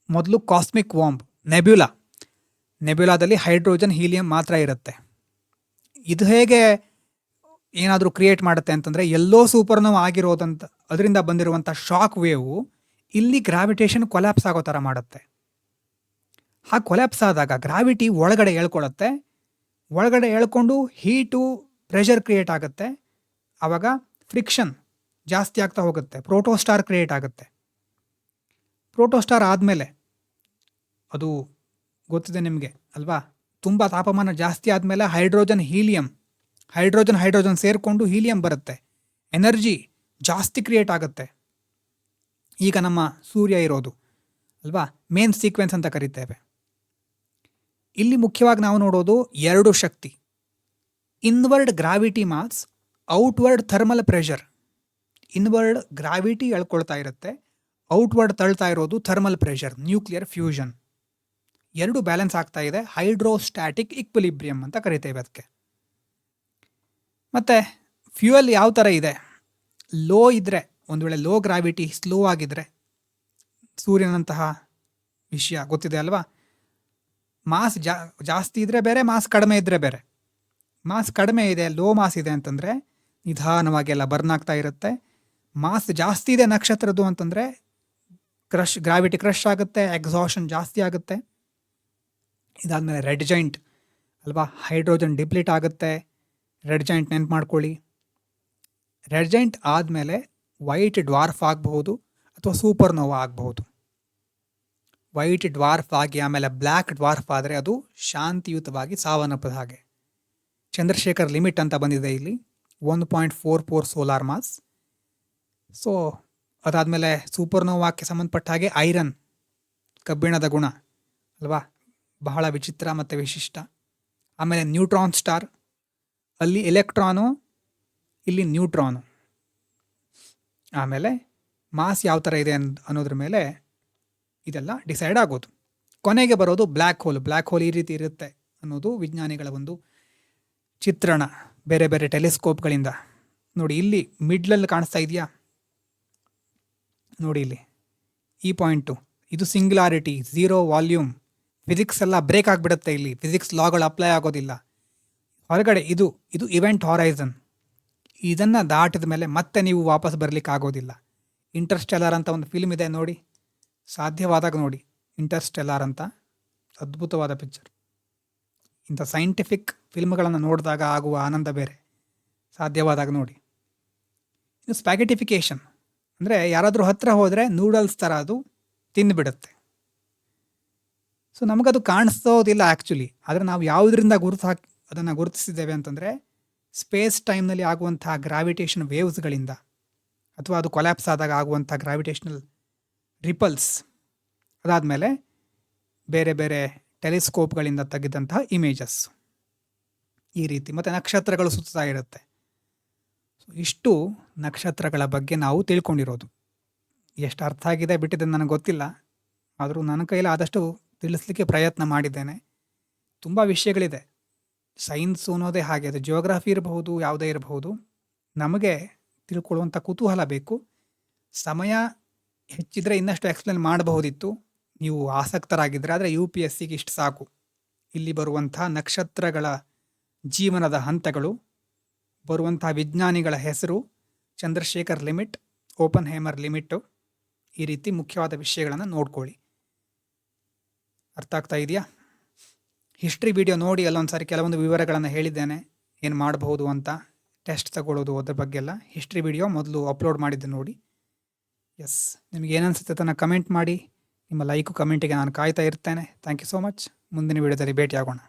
ಮೊದಲು ಕಾಸ್ಮಿಕ್ ವಾಂಬ್, ನೆಬ್ಯುಲಾದಲ್ಲಿ ಹೈಡ್ರೋಜನ್ ಹೀಲಿಯಂ ಮಾತ್ರ ಇರುತ್ತೆ. ಇದು ಹೇಗೆ ಏನಾದರೂ ಕ್ರಿಯೇಟ್ ಮಾಡುತ್ತೆ ಅಂತಂದರೆ ಎಲ್ಲೋ ಸೂಪರ್ನೋವಾ ಆಗಿರೋದಂತ ಅದರಿಂದ ಬಂದಿರುವಂಥ ಶಾಕ್ ವೇವು ಇಲ್ಲಿ ಗ್ರಾವಿಟೇಷನ್ ಕೊಲ್ಯಾಪ್ಸ್ ಆಗೋ ಥರ ಮಾಡುತ್ತೆ. ಆ ಕೊಲ್ಯಾಪ್ಸ್ ಆದಾಗ ಗ್ರಾವಿಟಿ ಒಳಗಡೆ ಎಳ್ಕೊಳ್ಳುತ್ತೆ. ಒಳಗಡೆ ಎಳ್ಕೊಂಡು ಹೀಟು ಪ್ರೆಷರ್ ಕ್ರಿಯೇಟ್ ಆಗುತ್ತೆ. ಆವಾಗ ಫ್ರಿಕ್ಷನ್ ಜಾಸ್ತಿ ಆಗ್ತಾ ಹೋಗುತ್ತೆ. ಪ್ರೋಟೋಸ್ಟಾರ್ ಕ್ರಿಯೇಟ್ ಆಗುತ್ತೆ. ಪ್ರೋಟೋಸ್ಟಾರ್ ಆದಮೇಲೆ ಅದು ಗೊತ್ತಿದೆ ನಿಮಗೆ ಅಲ್ವಾ, ತುಂಬ ತಾಪಮಾನ ಜಾಸ್ತಿ ಆದಮೇಲೆ ಹೈಡ್ರೋಜನ್ ಸೇರಿಕೊಂಡು ಹೀಲಿಯಂ ಬರುತ್ತೆ. ಎನರ್ಜಿ ಜಾಸ್ತಿ ಕ್ರಿಯೇಟ್ ಆಗುತ್ತೆ. ಈಗ ನಮ್ಮ ಸೂರ್ಯ ಇರೋದು ಅಲ್ವಾ, ಮೇನ್ ಸೀಕ್ವೆನ್ಸ್ ಅಂತ ಕರಿತೇವೆ. ಇಲ್ಲಿ ಮುಖ್ಯವಾಗಿ ನಾವು ನೋಡೋದು ಎರಡು ಶಕ್ತಿ, inward gravity mass, outward thermal pressure. Inward gravity ಎಳ್ಕೊಳ್ತಾ ಇರುತ್ತೆ, ಔಟ್ವರ್ಡ್ ತಳ್ತಾ ಇರೋದು ಥರ್ಮಲ್ ಪ್ರೆಷರ್, ನ್ಯೂಕ್ಲಿಯರ್ ಫ್ಯೂಷನ್. ಎರಡು ಬ್ಯಾಲೆನ್ಸ್ ಆಗ್ತಾ ಇದೆ. ಹೈಡ್ರೋಸ್ಟ್ಯಾಟಿಕ್ ಇಕ್ವಿಲಿಬ್ರಿಯಂ ಅಂತ ಕರಿತೇವೆ ಅದಕ್ಕೆ. ಮತ್ತು ಫ್ಯೂಯಲ್ ಯಾವ ಥರ ಇದೆ, ಲೋ ಇದ್ದರೆ, ಒಂದು ವೇಳೆ ಲೋ ಗ್ರಾವಿಟಿ ಸ್ಲೋ ಆಗಿದ್ದರೆ, ಸೂರ್ಯನಂತಹ ವಿಷಯ ಗೊತ್ತಿದೆ ಅಲ್ವಾ, ಮಾಸ್ ಜಾಸ್ತಿ ಇದ್ದರೆ ಬೇರೆ, ಮಾಸ್ ಕಡಿಮೆ ಇದ್ದರೆ ಬೇರೆ. ಮಾಸ್ ಕಡಿಮೆ ಇದೆ, ಲೋ ಮಾಸ್ ಇದೆ ಅಂತಂದರೆ ನಿಧಾನವಾಗಿ ಎಲ್ಲ ಬರ್ನ್ ಆಗ್ತಾ ಇರುತ್ತೆ. ಮಾಸ್ ಜಾಸ್ತಿ ಇದೆ ನಕ್ಷತ್ರದ್ದು ಅಂತಂದರೆ ಗ್ರಾವಿಟಿ ಕ್ರಶ್ ಆಗುತ್ತೆ, ಎಕ್ಸಾಷನ್ ಜಾಸ್ತಿ ಆಗುತ್ತೆ. ಇದಾದಮೇಲೆ ರೆಡ್ ಜೈಂಟ್ ಅಲ್ವಾ, ಹೈಡ್ರೋಜನ್ ಡಿಪ್ಲೀಟ್ ಆಗುತ್ತೆ. ರೆಡ್ ಜೈಂಟ್ ನೆನ್ಪು ಮಾಡ್ಕೊಳ್ಳಿ. ರೆಡ್ ಜೈಂಟ್ ಆದಮೇಲೆ ವೈಟ್ ಡ್ವಾರ್ಫ್ ಆಗಬಹುದು ಅಥವಾ ಸೂಪರ್ನೋವಾ ಆಗಬಹುದು. ವೈಟ್ ಡ್ವಾರ್ಫ್ ಆಗಿ ಆಮೇಲೆ ಬ್ಲ್ಯಾಕ್ ಡ್ವಾರ್ಫ್ ಆದರೆ ಅದು ಶಾಂತಿಯುತವಾಗಿ ಸಾವನ್ನಪ್ಪದ ಹಾಗೆ. ಚಂದ್ರಶೇಖರ್ ಲಿಮಿಟ್ ಅಂತ ಬಂದಿದೆ ಇಲ್ಲಿ, 1.44 ಸೋಲಾರ್ ಮಾಸ್. ಸೊ ಅದಾದಮೇಲೆ ಸೂಪರ್ನೋವಾಕ್ಕೆ ಸಂಬಂಧಪಟ್ಟ ಹಾಗೆ ಐರನ್, ಕಬ್ಬಿಣದ ಗುಣ ಅಲ್ವಾ, ಬಹಳ ವಿಚಿತ್ರ ಮತ್ತು ವಿಶಿಷ್ಟ. ಆಮೇಲೆ ನ್ಯೂಟ್ರಾನ್ ಸ್ಟಾರ್, ಅಲ್ಲಿ ಎಲೆಕ್ಟ್ರಾನು, ಇಲ್ಲಿ ನ್ಯೂಟ್ರಾನು. ಆಮೇಲೆ ಮಾಸ್ ಯಾವ ಥರ ಇದೆ ಅನ್ನೋದ್ರ ಮೇಲೆ ಇದೆಲ್ಲ ಡಿಸೈಡ್ ಆಗೋದು. ಕೊನೆಗೆ ಬರೋದು ಬ್ಲ್ಯಾಕ್ ಹೋಲ್. ಬ್ಲ್ಯಾಕ್ ಹೋಲ್ ಈ ರೀತಿ ಇರುತ್ತೆ ಅನ್ನೋದು ವಿಜ್ಞಾನಿಗಳ ಒಂದು ಚಿತ್ರಣ ಬೇರೆ ಬೇರೆ ಟೆಲಿಸ್ಕೋಪ್ಗಳಿಂದ. ನೋಡಿ ಇಲ್ಲಿ ಮಿಡ್ಲಲ್ಲಿ ಕಾಣಿಸ್ತಾ ಇದೆಯಾ, ನೋಡಿ ಇಲ್ಲಿ ಈ ಪಾಯಿಂಟು ಇದು ಸಿಂಗ್ಯುಲಾರಿಟಿ, 0 ವಾಲ್ಯೂಮ್. ಫಿಸಿಕ್ಸ್ ಎಲ್ಲ ಬ್ರೇಕ್ ಆಗಿಬಿಡುತ್ತೆ ಇಲ್ಲಿ. ಫಿಸಿಕ್ಸ್ ಲಾಗಳು ಅಪ್ಲೈ ಆಗೋದಿಲ್ಲ. ಹೊರಗಡೆ ಇದು ಇವೆಂಟ್ ಹಾರೈಸನ್. ಇದನ್ನು ದಾಟಿದ ಮೇಲೆ ಮತ್ತೆ ನೀವು ವಾಪಸ್ ಬರಲಿಕ್ಕೆ ಆಗೋದಿಲ್ಲ. ಇಂಟರ್ಸ್ಟೆಲ್ಲರ್ ಅಂತ ಒಂದು ಫಿಲ್ಮ್ ಇದೆ ನೋಡಿ, ಸಾಧ್ಯವಾದಾಗ ನೋಡಿ. ಇಂಟರ್ಸ್ಟೆಲ್ಲರ್ ಅಂತ ಅದ್ಭುತವಾದ ಪಿಕ್ಚರ್. ಇಂಥ ಸೈಂಟಿಫಿಕ್ ಫಿಲ್ಮ್ಗಳನ್ನು ನೋಡಿದಾಗ ಆಗುವ ಆನಂದ ಬೇರೆ. ಸಾಧ್ಯವಾದಾಗ ನೋಡಿ. ಇದು ಸ್ಪ್ಯಾಗೆಟಿಫಿಕೇಷನ್ ಅಂದರೆ ಯಾರಾದರೂ ಹತ್ತಿರ ಹೋದರೆ ನೂಡಲ್ಸ್ ಥರ ಅದು ತಿಂದುಬಿಡುತ್ತೆ. ಸೊ ನಮಗದು ಕಾಣಿಸೋದಿಲ್ಲ ಆ್ಯಕ್ಚುಲಿ. ಆದರೆ ನಾವು ಯಾವುದರಿಂದ ಅದನ್ನು ಗುರುತಿಸಿದ್ದೇವೆ ಅಂತಂದರೆ ಸ್ಪೇಸ್ ಟೈಮ್ನಲ್ಲಿ ಆಗುವಂತಹ ಗ್ರಾವಿಟೇಷನ್ ವೇವ್ಸ್ಗಳಿಂದ, ಅಥವಾ ಅದು ಕೊಲ್ಯಾಪ್ಸ್ ಆದಾಗ ಆಗುವಂಥ ಗ್ರಾವಿಟೇಷನಲ್ ರಿಪಲ್ಸ್, ಅದಾದಮೇಲೆ ಬೇರೆ ಬೇರೆ ಟೆಲಿಸ್ಕೋಪ್ಗಳಿಂದ ತೆಗೆದಂತಹ ಇಮೇಜಸ್, ಈ ರೀತಿ. ಮತ್ತು ನಕ್ಷತ್ರಗಳು ಸುತ್ತಾ ಇರುತ್ತೆ. ಸೊ ಇಷ್ಟು ನಕ್ಷತ್ರಗಳ ಬಗ್ಗೆ ನಾವು ತಿಳ್ಕೊಂಡಿರೋದು. ಎಷ್ಟು ಅರ್ಥ ಆಗಿದೆ ಬಿಟ್ಟಿದೆ ನನಗೆ ಗೊತ್ತಿಲ್ಲ, ಆದರೂ ನನ್ನ ಕೈಲಿ ಆದಷ್ಟು ತಿಳಿಸ್ಲಿಕ್ಕೆ ಪ್ರಯತ್ನ ಮಾಡಿದ್ದೇನೆ. ತುಂಬ ವಿಷಯಗಳಿದೆ. ಸೈನ್ಸು ಅನ್ನೋದೇ ಹಾಗೆ, ಅದು ಜಿಯೋಗ್ರಫಿ ಇರಬಹುದು, ಯಾವುದೇ ಇರಬಹುದು. ನಮಗೆ ತಿಳ್ಕೊಳ್ಳುವಂಥ ಕುತೂಹಲ ಬೇಕು. ಸಮಯ ಹೆಚ್ಚಿದ್ರೆ ಇನ್ನಷ್ಟು ಎಕ್ಸ್ಪ್ಲೇನ್ ಮಾಡಬಹುದಿತ್ತು, ನೀವು ಆಸಕ್ತರಾಗಿದ್ದರೆ. ಆದರೆ UPSCಗೆ ಇಷ್ಟು ಸಾಕು. ಇಲ್ಲಿ ಬರುವಂಥ ನಕ್ಷತ್ರಗಳ ಜೀವನದ ಹಂತಗಳು, ಬರುವಂಥ ವಿಜ್ಞಾನಿಗಳ ಹೆಸರು, ಚಂದ್ರಶೇಖರ್ ಲಿಮಿಟ್, ಓಪನ್ ಹೇಮರ್ ಲಿಮಿಟು, ಈ ರೀತಿ ಮುಖ್ಯವಾದ ವಿಷಯಗಳನ್ನು ನೋಡ್ಕೊಳ್ಳಿ. ಅರ್ಥ ಆಗ್ತಾ ಇದೆಯಾ? ಹಿಸ್ಟ್ರಿ ವಿಡಿಯೋ ನೋಡಿ, ಅಲ್ಲೊಂದು ಸಾರಿ ಕೆಲವೊಂದು ವಿವರಗಳನ್ನು ಹೇಳಿದ್ದೇನೆ, ಏನು ಮಾಡಬಹುದು ಅಂತ, ಟೆಸ್ಟ್ ತಗೊಳ್ಳೋದು, ಅದ್ರ ಬಗ್ಗೆ ಎಲ್ಲ ಹಿಸ್ಟ್ರಿ ವಿಡಿಯೋ ಮೊದಲು ಅಪ್ಲೋಡ್ ಮಾಡಿದ್ದೆ ನೋಡಿ. ಎಸ್, ನಿಮಗೆ ಏನನ್ಸುತ್ತೆ ಅದನ್ನು ಕಮೆಂಟ್ ಮಾಡಿ. ನಿಮ್ಮ ಲೈಕು ಕಮೆಂಟಿಗೆ ನಾನು ಕಾಯ್ತಾ ಇರ್ತೇನೆ. Thank you so much. ಮುಂದಿನ ವಿಡಿಯೋದಲ್ಲಿ ಭೇಟಿಯಾಗೋಣ.